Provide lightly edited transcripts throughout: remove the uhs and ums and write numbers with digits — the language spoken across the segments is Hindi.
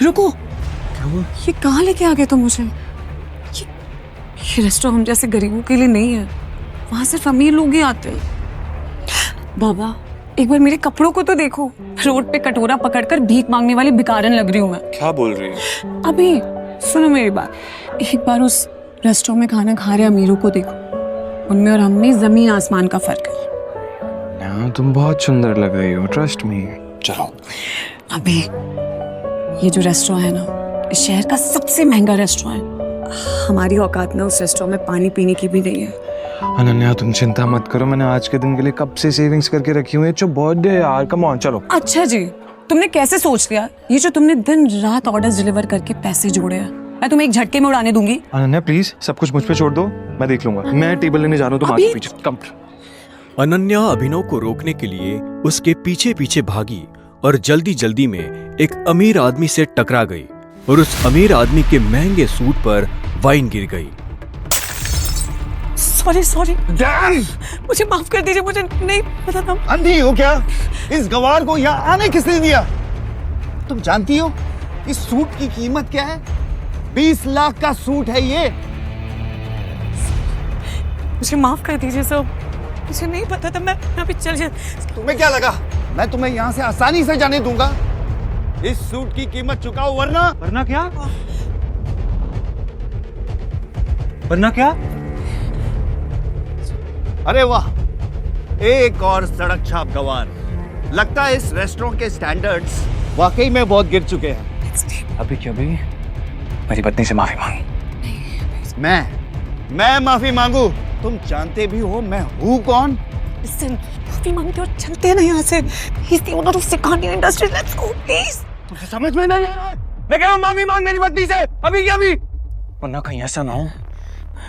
रुको, क्या हुआ? ये कहाँ लेके आ गए तुम मुझे? ये रेस्टोरेंट हम जैसे गरीबों के लिए नहीं है, वहां सिर्फ अमीर लोग ही आते हैं। बाबा, एक बार मेरे कपड़ों को तो देखो, रोड पे कटोरा पकड़कर भीख मांगने वाली भिखारन लग रही हूँ मैं। क्या बोल रही है? अभी सुनो मेरी बात, एक बार उस रेस्टोरेंट में खाना खा रहे अमीरों को देखो, उनमें और हम में जमीन आसमान का फर्क है। ना, तुम बहुत सुंदर लग रही हो, ट्रस्ट मी। चलो। अभी ये जो रेस्टोरेंट है ना, इस शहर का सबसे महंगा रेस्टोरेंट है। हमारी औकात ना उस रेस्टोरेंट में पानी पीने की भी नहीं है। अनन्या, तुम चिंता मत करो, मैंने आज के दिन के लिए कब से सेविंग्स करके रखी हुई है। जो बर्थडे यार, कम ऑन, चलो। अच्छा जी, तुमने कैसे सोच लिया? ये जो तुमने दिन रात ऑर्डर्स डिलीवर करके पैसे जोड़े हैं, मैं तुम्हें एक झटके में उड़ाने दूंगी। अनन्या प्लीज, सब कुछ मुझ पे छोड़ दो, मैं देख लूंगा। मैं टेबल लेने जा रहा हूँ, तुम आगे पीछे कम। अनन्या अभिनव को रोकने के लिए उसके पीछे पीछे भागी और जल्दी जल्दी में एक अमीर आदमी से टकरा गई और उस अमीर आदमी के महंगे सूट पर वाइन गिर गई। सॉरी, मुझे माफ कर दीजिए, मुझे नहीं पता था। अंधी हो क्या? इस गवार को यहाँ आने किसने दिया? तुम जानती हो इस सूट की कीमत क्या है? 20 लाख का सूट है ये। मुझे माफ कर दीजिए सर, मुझे नहीं पता था। मैं अभी चल जा। तुम्हें क्या लगा मैं तुम्हें यहाँ से आसानी से जाने दूंगा? इस सूट की कीमत चुकाओ, वरना क्या? वरना क्या? अरे वाह, एक और सड़क छाप गवार। लगता है इस रेस्टोरेंट के स्टैंडर्ड्स वाकई में बहुत गिर चुके हैं। अभी क्या भी मेरी पत्नी से माफी मांग। मैं माफी मांगू? तुम जानते भी हो मैं हूँ कौन? Listen, माफी मांगते और चलते हैं ना यहाँ से। He's the owner of Sikandi Industries. Let's go, please. तुझे समझ में नहीं आ रहा है? मैं कह रहा हूँ माफी मांग मेरी पत्नी से, अभी क्या भी। वरना कहीं ऐसा ना हो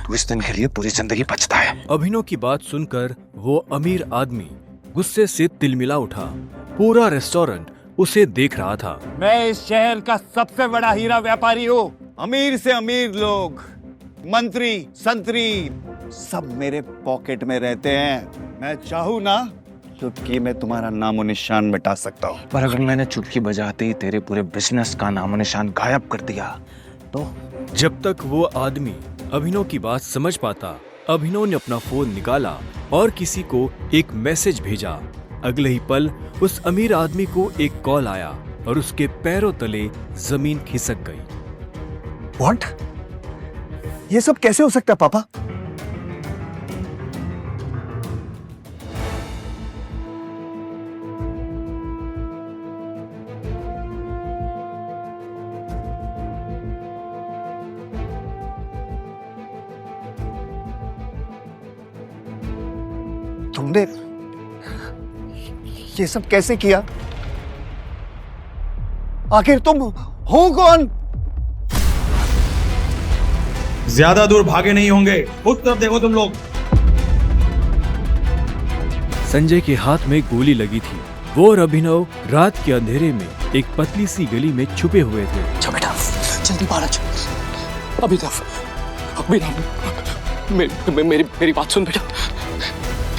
तू इस दिन के लिए पूरी जिंदगी पछता है। अभिनव की बात सुनकर वो अमीर आदमी गुस्से से तिलमिला उठा। पूरा रेस्टोरेंट उसे देख रहा था। मैं इस शहर का सबसे बड़ा हीरा व्यापारी हूँ। अमीर से अमीर लोग, मंत्री, संतरी, सब मेरे पॉकेट में रहते हैं। मैं चाहूँ ना, चुटकी में तुम्हारा नामो निशान मिटा सकता हूँ। पर अगर मैंने चुटकी बजाते ही तेरे पूरे बिजनेस का नामो निशान गायब कर दिया तो? जब तक वो आदमी अभिनव की बात समझ पाता, अभिनव ने अपना फोन निकाला और किसी को एक मैसेज भेजा। अगले ही पल उस अमीर आदमी को एक कॉल आया और उसके पैरों तले जमीन खिसक गई। व्हाट? ये सब कैसे हो सकता है पापा? तुमने ये सब कैसे किया? आखिर तुम हो कौन? ज्यादा दूर भागे नहीं होंगे, उस तरफ देखो तुम लोग। संजय के हाथ में गोली लगी थी। वो और अभिनव रात के अंधेरे में एक पतली सी गली में छुपे हुए थे। अच्छा बेटा, जल्दी बाहर आ जाओ। अभी मेरी बात सुन बेटा,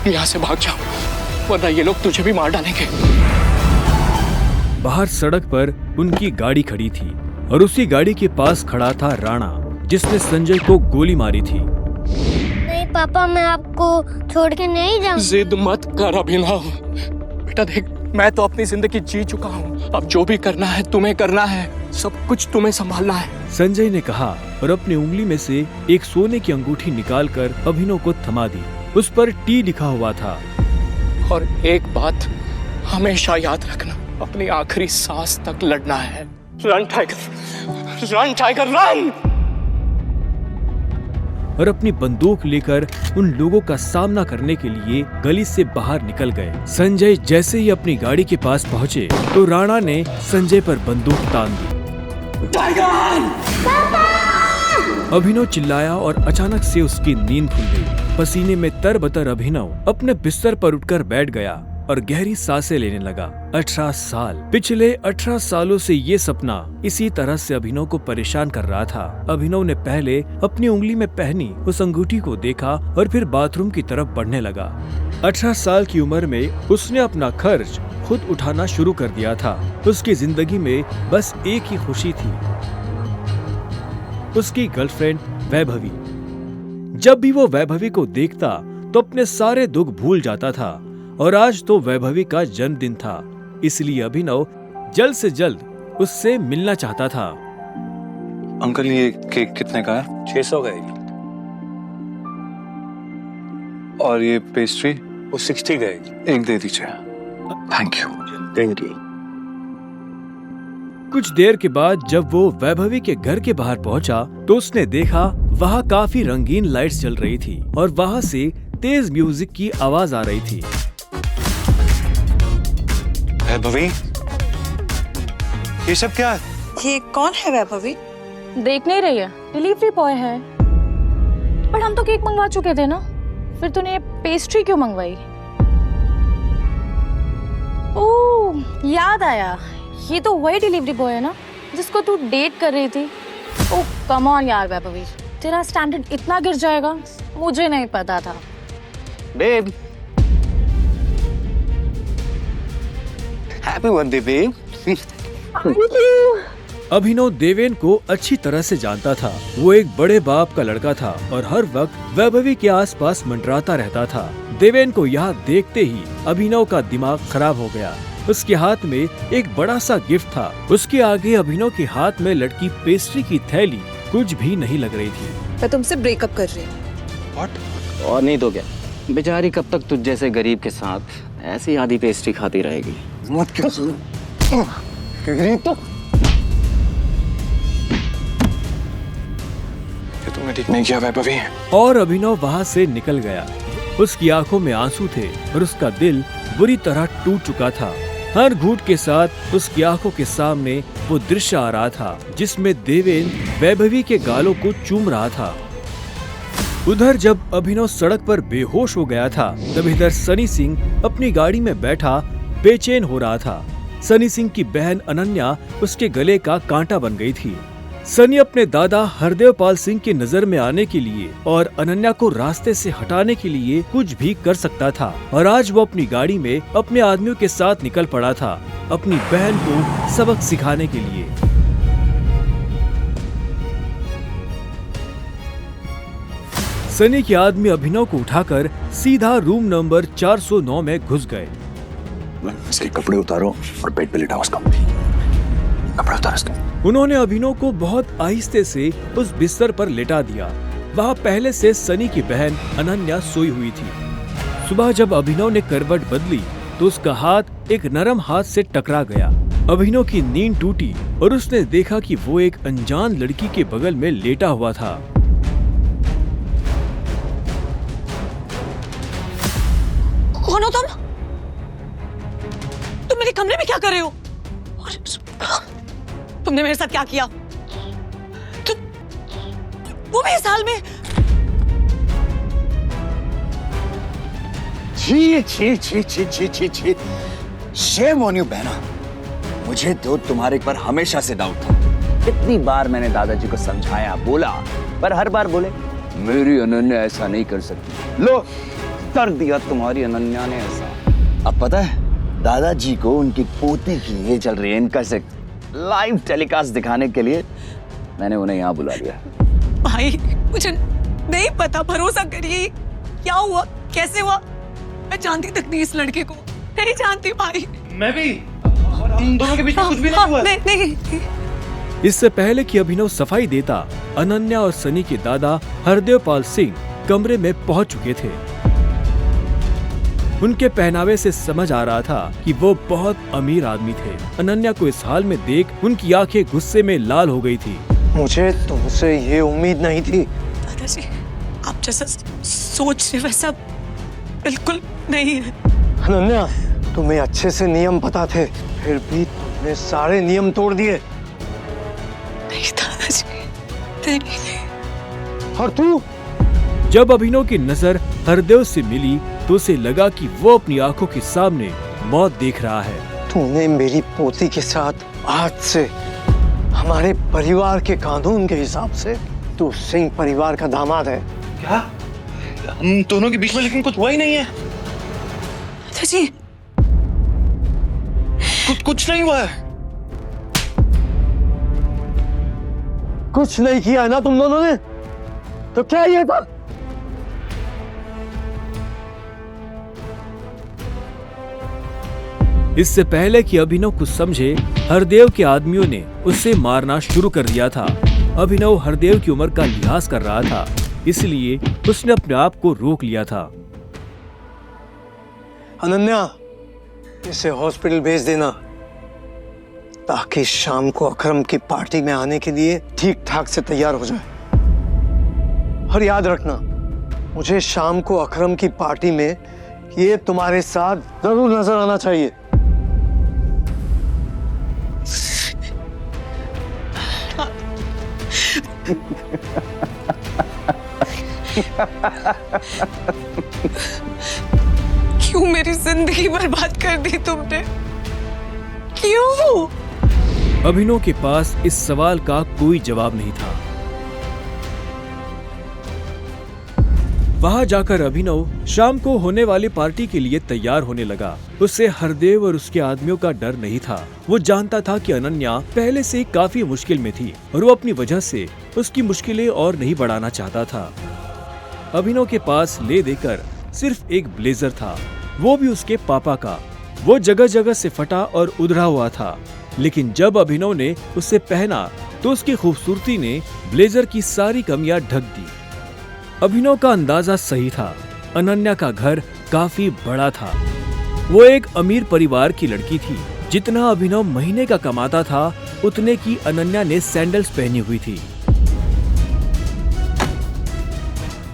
यहाँ से भाग जाओ वरना ये लोग तुझे भी मार डालेंगे। बाहर सड़क पर उनकी गाड़ी खड़ी थी और उसी गाड़ी के पास खड़ा था राणा, जिसने संजय को गोली मारी थी। नहीं पापा, मैं आपको छोड़ के नहीं जाऊंगा। जिद मत कर अभिनव। बेटा देख, मैं तो अपनी जिंदगी जी चुका हूँ, अब जो भी करना है तुम्हें करना है, सब कुछ तुम्हें संभालना है। संजय ने कहा और अपनी उंगली में से एक सोने की अंगूठी निकालकर अभिनव को थमा दी। उस पर टी लिखा हुआ था। और एक बात हमेशा याद रखना, अपनी आखिरी सांस तक लड़ना है। Run tiger, run tiger run. और अपनी बंदूक लेकर उन लोगों का सामना करने के लिए गली से बाहर निकल गए। संजय जैसे ही अपनी गाड़ी के पास पहुंचे तो राणा ने संजय पर बंदूक तान दी। अभिनव चिल्लाया और अचानक से उसकी नींद खुल गई। पसीने में तरबतर अभिनव अपने बिस्तर पर उठकर बैठ गया और गहरी सांसें लेने लगा। 18 साल, पिछले 18 सालों से ये सपना इसी तरह से अभिनव को परेशान कर रहा था। अभिनव ने पहले अपनी उंगली में पहनी उस अंगूठी को देखा और फिर बाथरूम की तरफ बढ़ने लगा। 18 साल की उम्र में उसने अपना खर्च खुद उठाना शुरू कर दिया था। उसकी जिंदगी में बस एक ही खुशी थी, उसकी गर्लफ्रेंड वैभवी। जब भी वो वैभवी को देखता तो अपने सारे दुख भूल जाता था और आज तो वैभवी का जन्मदिन था, इसलिए अभिनव जल्द से जल्द उससे मिलना चाहता था। अंकल ये केक कितने का है? 600 गए, और ये पेस्ट्री? वो 60 गए। एक दे दीजिए। Thank you. Thank you. कुछ देर के बाद जब वो वैभवी के घर के बाहर पहुंचा तो उसने देखा वहाँ काफी रंगीन लाइट्स जल रही थी और वहाँ से तेज म्यूजिक की आवाज आ रही थी। वैभवी, ये सब क्या है? ये कौन है वैभवी? देख नहीं रही है, डिलीवरी बॉय है। पर हम तो केक मंगवा चुके थे ना, फिर तूने ये पेस्ट्री क्यों मंगवाई? ओह, याद आया, ये तो वही डिलीवरी बॉय है ना जिसको तू डेट कर रही थी। ओह कम ऑन यार वैभवी, तेरा स्टैंडर्ड इतना गिर जाएगा मुझे नहीं पता था। Babe, happy birthday babe. Abhinav Deven को अच्छी तरह से जानता था। वो एक बड़े बाप का लड़का था और हर वक्त वैभवी के आसपास मंडराता रहता था। देवेन को यहाँ देखते ही अभिनव का दिमाग खराब हो गया। उसके हाथ में एक बड़ा सा गिफ्ट था। उसके आगे अभिनव के हाथ में लटकी पेस्ट्री की थैली कुछ भी नहीं लग रही थी। मैं तुमसे ब्रेकअप कर रही हूँ। और नहीं तो क्या, बेचारी कब तक तुझ जैसे गरीब के साथ ऐसी आधी पेस्ट्री खाती रहेगी। मत क्यों सुनो? तो ये तुमने ठीक नहीं किया वैभवी। और अभिनव वहाँ से निकल गया। उसकी आंखों में आंसू थे और उसका दिल बुरी तरह टूट चुका था। हर घूंट के साथ उसकी आंखों के सामने वो दृश्य आ रहा था जिसमें देवेन वैभवी के गालों को चूम रहा था। उधर जब अभिनव सड़क पर बेहोश हो गया था तब इधर सनी सिंह अपनी गाड़ी में बैठा बेचैन हो रहा था। सनी सिंह की बहन अनन्या उसके गले का कांटा बन गई थी। सनी अपने दादा हरदेव पाल सिंह की नजर में आने के लिए और अनन्या को रास्ते से हटाने के लिए कुछ भी कर सकता था और आज वो अपनी गाड़ी में अपने आदमियों के साथ निकल पड़ा था अपनी बहन को सबक सिखाने के लिए। सनी के आदमी अभिनव को उठाकर सीधा रूम नंबर 409 में घुस गए। इसके कपड़े उतारो और बेड पे लिटाओ उसको। कपड़े उतारो उसके। उन्होंने अभिनव को बहुत आहिस्ते से उस बिस्तर पर लेटा दिया। वहाँ पहले से सनी की बहन अनन्या सोई हुई थी। सुबह जब अभिनव ने करवट बदली तो उसका हाथ एक नरम हाथ से टकरा गया। अभिनव की नींद टूटी और उसने देखा कि वो एक अनजान लड़की के बगल में लेटा हुआ था। कौन हो तुम? तुम मेरे कमरे में क्या कर रहे हो? तुमने मेरे साथ क्या किया? वो भी इस हाल में? छी छी छी छी छी छी छी। शेम ऑन यू बहना। मुझे तो तुम्हारे पर हमेशा से डाउट था। कितनी बार मैंने दादाजी को समझाया, बोला, पर हर बार बोले मेरी अनन्या ऐसा नहीं कर सकती। लो कर दिया तुम्हारी अनन्या ने ऐसा। अब पता है दादाजी को उनकी पोती की ये चल रही है इनका से लाइव टेलीकास्ट दिखाने के लिए मैंने उन्हें यहाँ बुला लिया। भाई मुझे नहीं पता, भरोसा करिए। क्या हुआ, कैसे हुआ? मैं जानती तक नहीं इस लड़के को, नहीं जानती भाई। मैं भी, हम दोनों के बीच में कुछ भी नहीं हुआ। नहीं। इससे पहले कि अभिनव सफाई देता, अनन्या और सनी के दादा हरदेव पाल सिंह कमरे में पहुंच चुके थे। उनके पहनावे से समझ आ रहा था कि वो बहुत अमीर आदमी थे। अनन्या को इस हाल में देख उनकी आंखें गुस्से में लाल हो गई थी। मुझे तुमसे ये उम्मीद नहीं थी। दादाजी, आप जैसा सोच रहे वैसा बिल्कुल नहीं है। अनन्या, तुम्हें अच्छे से नियम पता थे, फिर भी तुमने सारे नियम तोड़ दिए। नहीं दादाजी, नहीं। और तू? जब अभिनव की नजर हरदेव से मिली तो उसे लगा कि वो अपनी आंखों के सामने मौत देख रहा है। तूने मेरी पोती के साथ आज से हमारे परिवार के कानून के हिसाब से तू सिंह परिवार का दामाद है। क्या? हम दोनों के बीच में लेकिन कुछ हुआ ही नहीं है। जी कुछ नहीं हुआ है। कुछ नहीं किया है ना तुम दोनों ने? तो क्या ये था? इससे पहले कि अभिनव कुछ समझे, हरदेव के आदमियों ने उसे मारना शुरू कर दिया था। अभिनव हरदेव की उम्र का लिहाज कर रहा था, इसलिए उसने अपने आप को रोक लिया था। अनन्या, इसे हॉस्पिटल भेज देना ताकि शाम को अकरम की पार्टी में आने के लिए ठीक ठाक से तैयार हो जाए। और याद रखना, मुझे शाम को अकरम की पार्टी में ये तुम्हारे साथ जरूर नजर आना चाहिए। क्यों मेरी जिंदगी बर्बाद कर दी तुमने? क्यों? अभिनव के पास इस सवाल का कोई जवाब नहीं था। वहां जाकर अभिनव शाम को होने वाली पार्टी के लिए तैयार होने लगा। उससे हरदेव और उसके आदमियों का डर नहीं था। वो जानता था कि अनन्या पहले से काफी मुश्किल में थी और वो अपनी वजह से उसकी मुश्किलें और नहीं बढ़ाना चाहता था। अभिनव के पास ले देकर सिर्फ एक ब्लेजर था, वो भी उसके पापा का। वो जगह जगह से फटा और उधड़ा हुआ था, लेकिन जब अभिनव ने उसे पहना तो उसकी खूबसूरती ने ब्लेजर की सारी कमियां ढक दी। अभिनव का अंदाजा सही था। अनन्या का घर काफी बड़ा था। वो एक अमीर परिवार की लड़की थी। जितना अभिनव महीने का कमाता था, उतने की अनन्या ने सैंडल्स पहनी हुई थी।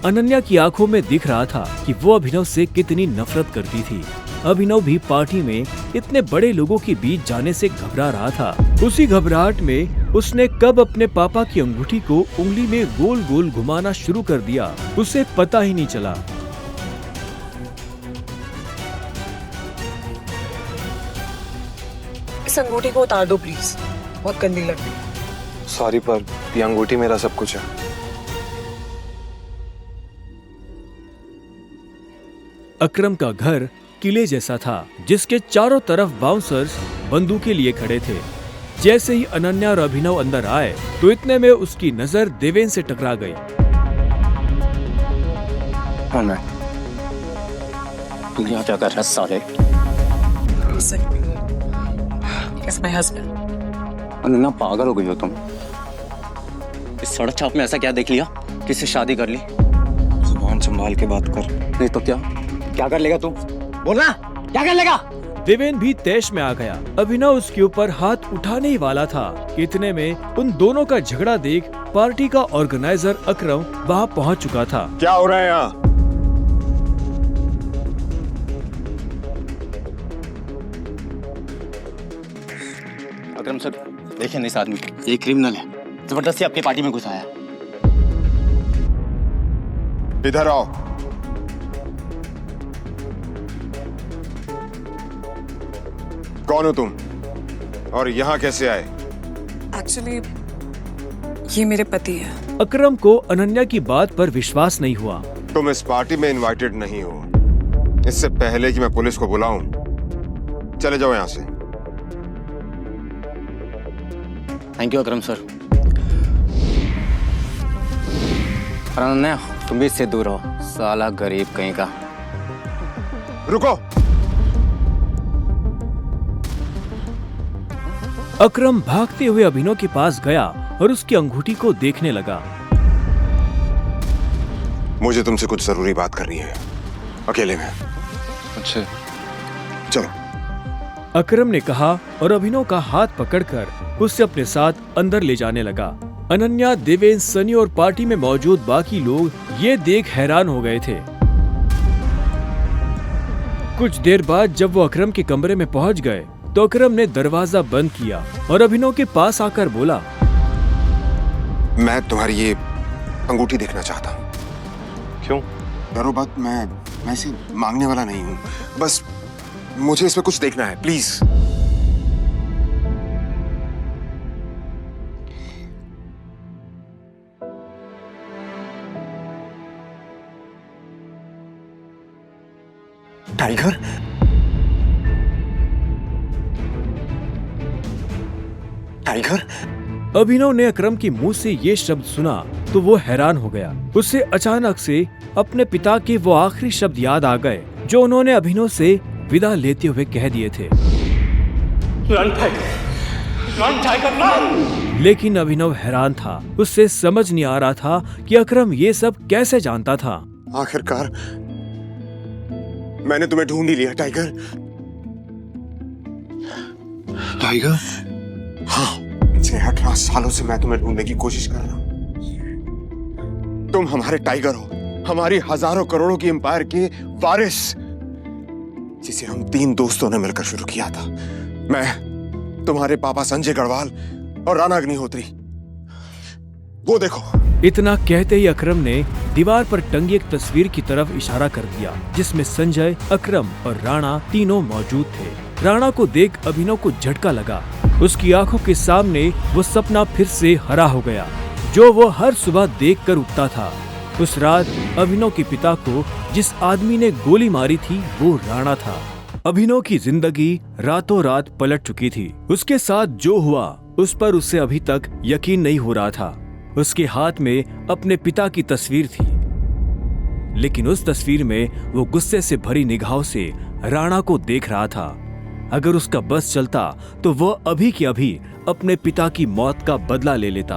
अनन्या की आंखों में दिख रहा था कि वो अभिनव से कितनी नफरत करती थी। अभिनव भी पार्टी में इतने बड़े लोगों के बीच जाने से घबरा रहा था। उसी घबराहट में उसने कब अपने पापा की अंगूठी को उंगली में गोल गोल घुमाना शुरू कर दिया, उसे पता ही नहीं चला। इस अंगूठी को उतार दो प्लीज, बहुत गंदी लग रही। सॉरी, पर ये अंगूठी मेरा सब कुछ है। अकरम का घर किले जैसा था, जिसके चारों तरफ बाउंसर्स बंदूकें लिए खड़े थे। जैसे ही अनन्या और अभिनव अंदर आए तो इतने में उसकी नजर देवेन से टकरा गई। तुम यहाँ क्या कर रहा है साले? अनन्या, पागल हो गई हो तुम? इस सड़क छाप में ऐसा क्या देख लिया किससे शादी कर ली? जुबान संभाल के बात कर, नहीं तो क्या कर लेगा तू? बोलना, क्या कर लेगा? देवेन भी तैश में आ गया। अभिनव उसके ऊपर हाथ उठाने ही वाला था। इतने में उन दोनों का झगड़ा देख पार्टी का ऑर्गेनाइजर अकरम वहां पहुंच चुका था। क्या हो रहा है यहाँ? अकरम सर, देखिए इस आदमी को, ये क्रिमिनल है, जबरदस्ती आपकी पार्टी में घुसाया। इधर आओ। कौन हो तुम और यहाँ कैसे आए? एक्चुअली ये मेरे पति है। अकरम को अनन्या की बात पर विश्वास नहीं हुआ। तुम इस पार्टी में इनवाइटेड नहीं हो। इससे पहले कि मैं पुलिस को बुलाऊं, चले जाओ यहाँ से। Thank you Akram sir. Ananya, तुम भी इससे दूर हो, साला गरीब कहीं का। रुको। अकरम भागते हुए अभिनव के पास गया और उसकी अंगूठी को देखने लगा। मुझे तुमसे कुछ जरूरी बात करनी है, अकेले में। अच्छा, चलो। अकरम ने कहा और अभिनव का हाथ पकड़कर उसे अपने साथ अंदर ले जाने लगा। अनन्या, देवेन, सनी और पार्टी में मौजूद बाकी लोग ये देख हैरान हो गए थे। कुछ देर बाद जब वो अकरम के कमरे में पहुंच गए तो अकरम ने दरवाजा बंद किया और अभिनव के पास आकर बोला, मैं तुम्हारी ये अंगूठी देखना चाहता हूँ। क्यों? डरो मत, मैं ऐसे मांगने वाला नहीं हूँ। बस मुझे इसमें कुछ देखना है, प्लीज। Tiger, tiger. अभिनव ने अकरम के मुंह से ये शब्द सुना तो वो हैरान हो गया। उसे अचानक से अपने पिता के वो आखिरी शब्द याद आ गए जो उन्होंने अभिनव से विदा लेते हुए कह दिए थे। Run tiger, run tiger, run. लेकिन अभिनव हैरान था। उससे समझ नहीं आ रहा था कि अकरम ये सब कैसे जानता था। आखिरकार मैंने तुम्हें ढूंढ ही लिया टाइगर। टाइगर, हाँ, 18 सालों से मैं तुम्हें ढूंढने की कोशिश कर रहा हूं। तुम हमारे टाइगर हो, हमारी हजारों करोड़ों की एम्पायर के वारिस, जिसे हम 3 दोस्तों ने मिलकर शुरू किया था। मैं, तुम्हारे पापा संजय गढ़वाल और राणा अग्निहोत्री। वो देखो। इतना कहते ही अकरम ने दीवार पर टंगी एक तस्वीर की तरफ इशारा कर दिया जिसमें संजय, अकरम और राणा तीनों मौजूद थे। राणा को देख अभिनव को झटका लगा। उसकी आंखों के सामने वो सपना फिर से हरा हो गया जो वो हर सुबह देखकर उठता था। उस रात अभिनव के पिता को जिस आदमी ने गोली मारी थी वो राणा था। अभिनव की जिंदगी रातों रात पलट चुकी थी। उसके साथ जो हुआ उस पर उसे अभी तक यकीन नहीं हो रहा था। उसके हाथ में अपने पिता की तस्वीर थी, लेकिन उस तस्वीर में वो गुस्से से भरी निगाहों से राणा को देख रहा था। अगर उसका बस चलता तो वह अभी के अभी अपने पिता की मौत का बदला ले लेता।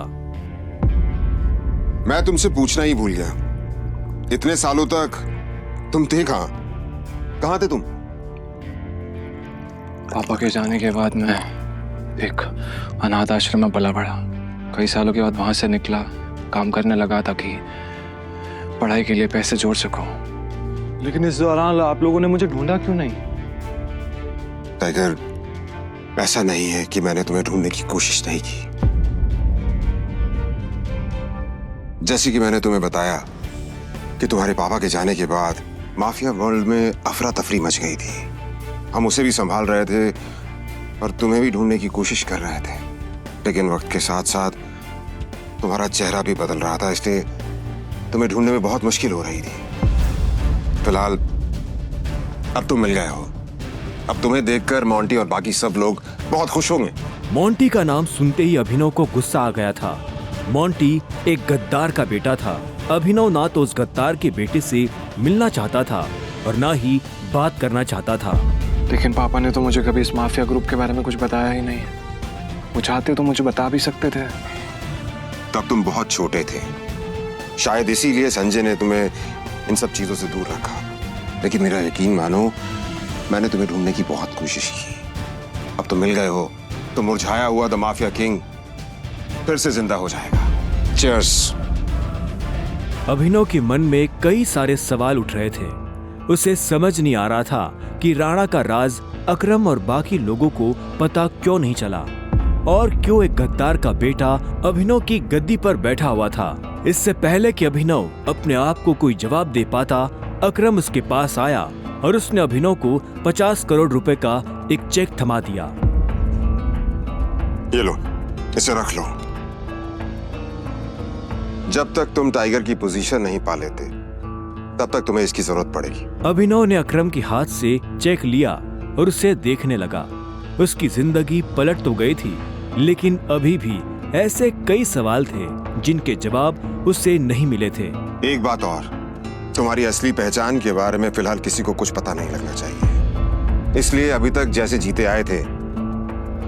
मैं तुमसे पूछना ही भूल गया, इतने सालों तक तुम थे कहां थे तुम? पापा के जाने के बाद मैं एक अनाथ आश्रम में पला बढ़ा। कई सालों के बाद वहां से निकला, काम करने लगा ताकि पढ़ाई के लिए पैसे जोड़ सकूं। लेकिन इस दौरान आप लोगों ने मुझे ढूंढा क्यों नहीं? टाइगर, ऐसा नहीं है कि मैंने तुम्हें ढूंढने की कोशिश नहीं की। जैसे कि मैंने तुम्हें बताया कि तुम्हारे पापा के जाने के बाद माफिया वर्ल्ड में अफरा तफरी मच गई थी। हम उसे भी संभाल रहे थे और तुम्हें भी ढूंढने की कोशिश कर रहे थे, लेकिन वक्त के साथ साथ तुम्हारा चेहरा भी बदल रहा था, इसलिए तुम्हें ढूंढने में बहुत मुश्किल हो रही थी। फिलहाल अब तुम मिल गए हो। अब तुम्हें देखकर मोंटी और बाकी सब लोग बहुत खुश होंगे। मोंटी का नाम सुनते ही अभिनव को गुस्सा आ गया था। मोंटी एक गद्दार का बेटा था। अभिनव ना तो उस गद्दार के बेटे से मिलना चाहता था और ना ही बात करना चाहता था। लेकिन पापा ने तो मुझे कभी इस माफिया ग्रुप के बारे में कुछ बताया ही नहीं। वो चाहते तो मुझे बता भी सकते थे। तब तुम बहुत छोटे थे, शायद इसीलिए संजय ने तुम्हें इन सब चीजों से दूर रखा। लेकिन मेरा यकीन मानो, मैंने तुम्हें ढूंढने की बहुत कोशिश की। अब तुम मिल गए हो तो मुरझाया हुआ द माफिया किंग फिर से जिंदा हो जाएगा। चीयर्स। अभिनव के मन में कई सारे सवाल उठ रहे थे। उसे समझ नहीं आ रहा था कि राणा का राज अकरम और बाकी लोगों को पता क्यों नहीं चला और क्यों एक गद्दार का बेटा अभिनव की गद्दी पर बैठा हुआ था। इससे पहले कि अभिनव अपने आप को कोई जवाब दे पाता, अकरम उसके पास आया और उसने अभिनव को 50 करोड़ रुपए का एक चेक थमा दिया। ये लो, इसे रख लो। जब तक तुम टाइगर की पोजीशन नहीं पा लेते तब तक तुम्हें इसकी जरूरत पड़ेगी। अभिनव ने अकरम के हाथ से चेक लिया और उसे देखने लगा। उसकी जिंदगी पलट तो गई थी, लेकिन अभी भी ऐसे कई सवाल थे जिनके जवाब उसे नहीं मिले थे। एक बात और, तुम्हारी असली पहचान के बारे में फिलहाल किसी को कुछ पता नहीं लगना चाहिए। इसलिए अभी तक जैसे जीते आए थे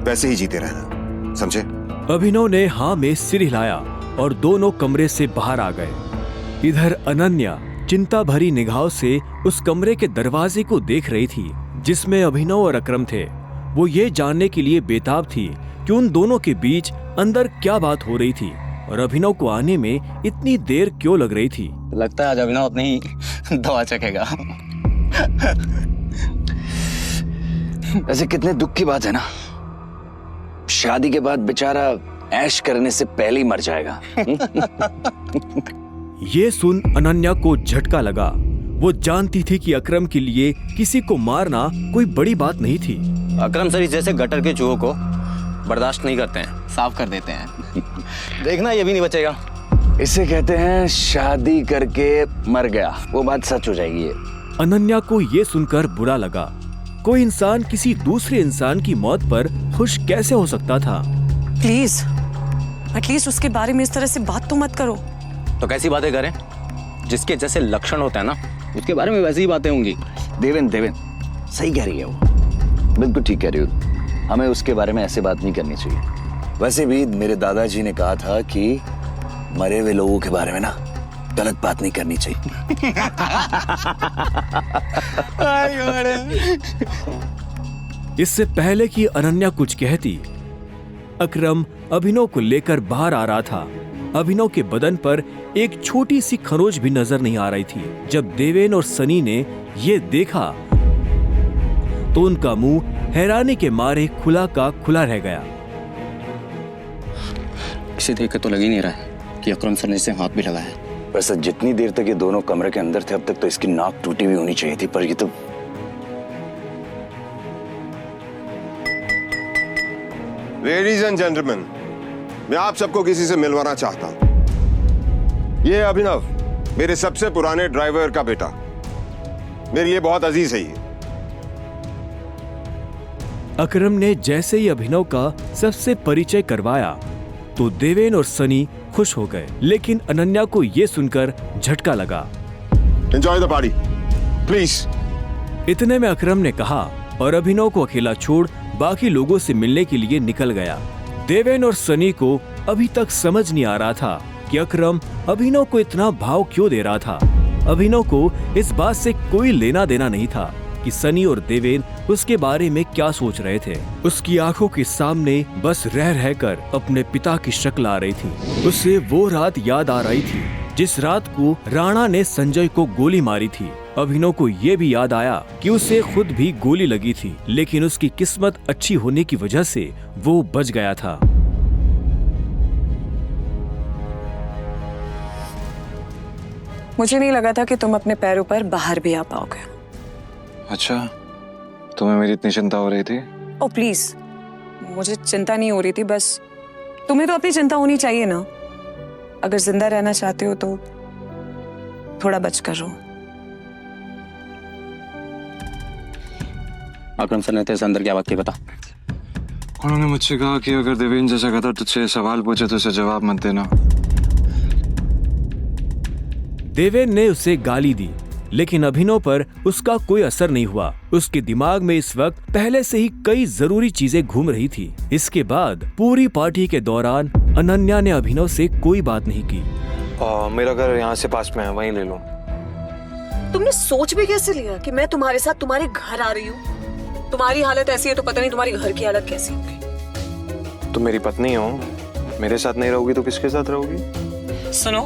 वैसे ही जीते रहना, समझे? अभिनव ने हाँ में सिर हिलाया और दोनों कमरे से बाहर आ गए। इधर अनन्या चिंता भरी निगाहों से उस कमरे के दरवाजे को देख रही थी जिसमें अभिनव और अकरम थे। वो ये जानने के लिए बेताब थी कि उन दोनों के बीच अंदर क्या बात हो रही थी और अभिनव को आने में इतनी देर क्यों लग रही थी। लगता है आज अभिनव अपनी दवा चखेगा। वैसे कितने दुख की बात है ना, शादी के बाद बेचारा ऐश करने से पहले ही मर जाएगा। ये सुन अनन्या को झटका लगा। वो जानती थी कि अकरम के लिए किसी को मारना कोई बड़ी बात नहीं थी। अकरम सर जैसे गटर के चूहों को बर्दाश्त नहीं करते हैं, साफ कर देते हैं। देखना ये भी नहीं बचेगा। इसे कहते हैं शादी करके मर गया, वो बात सच हो जाएगी। ये अनन्या को ये सुनकर बुरा लगा। कोई इंसान किसी दूसरे इंसान की मौत पर खुश कैसे हो सकता था? प्लीज एटलीस्ट उसके बारे में इस तरह से बात तो मत करो। तो कैसी बातें करें? जिसके जैसे लक्षण होते हैं ना, उसके बारे में वैसी ही बातें होंगी। देवेन सही कह रही है वो, बिल्कुल ठीक कह रही हो। हमें उसके बारे में ऐसे बात नहीं करनी चाहिए। वैसे भी मेरे दादाजी ने कहा था कि मरे हुए लोगों के बारे में ना गलत बात नहीं करनी चाहिए। इससे पहले कि अनन्या कुछ कहती, अकरम अभिनव को लेकर बाहर आ रहा था। अभिनव के बदन पर एक छोटी सी खरोच भी नजर नहीं आ रही थी। जब देवेन और सनी ने ये देखा तो उनका मुंह हैरानी के मारे खुला का खुला रह गया। इसे देख कर तो लग ही नहीं रहा है कि अकरम सर ने इसे हाथ भी लगाया है। वैसे जितनी देर तक ये दोनों कमरे के अंदर थे, अब तक तो इसकी नाक टूटी हुई होनी चाहिए थी, पर ये तो लेडीज एंड जेंटलमैन, मैं आप सबको किसी से मिलवाना चाहता हूं। ये अभिनव, मेरे सबसे पुराने ड्राइवर का बेटा, मेरे लिए बहुत अजीज है ये। अकरम ने जैसे ही अभिनव का सबसे परिचय करवाया तो देवेन और सनी खुश हो गए, लेकिन अनन्या को ये सुनकर झटका लगा। Enjoy the party please. इतने में अकरम ने कहा और अभिनव को अकेला छोड़ बाकी लोगों से मिलने के लिए निकल गया। देवेन और सनी को अभी तक समझ नहीं आ रहा था कि अकरम अभिनव को इतना भाव क्यों दे रहा था। अभिनव को इस बात से कोई लेना देना नहीं था कि सनी और देवेन उसके बारे में क्या सोच रहे थे। उसकी आंखों के सामने बस रह रहकर अपने पिता की शक्ल आ रही थी। उसे वो रात याद आ रही थी जिस रात को राणा ने संजय को गोली मारी थी। अभिनव को ये भी याद आया कि उसे खुद भी गोली लगी थी, लेकिन उसकी किस्मत अच्छी होने की वजह से वो बच गया था। मुझे नहीं लगा था कि तुम अपने पैरों पर बाहर भी आ पाओगे। अच्छा, तुम्हें मेरी इतनी चिंता हो रही थी? ओ प्लीज, मुझे चिंता नहीं हो रही थी, बस तुम्हें तो अपनी चिंता होनी चाहिए ना। अगर जिंदा रहना चाहते हो तो थोड़ा बचकर रहो। अकरम सर ने तेरे अंदर क्या बात की बता। उन्होंने मुझसे कहा कि अगर देवेन जैसा कहता तुझसे सवाल पूछे तो उसे जवाब मत देना। देवेन ने उसे गाली दी, लेकिन अभिनव पर उसका कोई असर नहीं हुआ। उसके दिमाग में इस वक्त पहले से ही कई जरूरी चीजें घूम रही थी। इसके बाद पूरी पार्टी के दौरान अनन्या ने अभिनव से कोई बात नहीं की। मेरा घर यहाँ से पास में है, वहीं ले लो। तुमने सोच भी कैसे लिया कि मैं तुम्हारे साथ तुम्हारे घर आ रही हूँ? तुम्हारी हालत ऐसी है तो पता नहीं तुम्हारी घर की हालत कैसी होगी। तुम मेरी पत्नी हो, मेरे साथ नहीं रहोगी तो किसके साथ रहोगी? सुनो,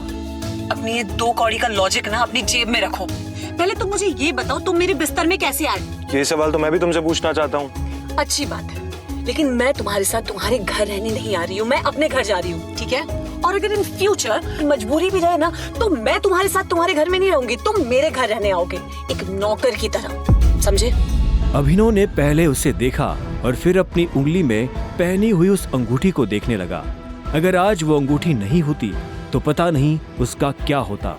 अपनी ये 2 कौड़ी का लॉजिक ना अपनी जेब में रखो। पहले तुम मुझे ये बताओ, तुम मेरे बिस्तर में कैसे आए? ये सवाल तो मैं भी तुमसे पूछना चाहता हूँ। अच्छी बात है, लेकिन मैं तुम्हारे साथ तुम्हारे घर रहने नहीं आ रही हूँ, मैं अपने घर जा रही हूँ, ठीक है? और अगर इन फ्यूचर मजबूरी भी रहे ना तो मैं तुम्हारे साथ तुम्हारे घर में नहीं रहूंगी, तुम मेरे घर रहने आओगे एक नौकर की तरह, समझे? अभिनव ने पहले उसे देखा और फिर अपनी उंगली में पहनी हुई उस अंगूठी को देखने लगा। अगर आज वो अंगूठी नहीं होती तो पता नहीं उसका क्या होता।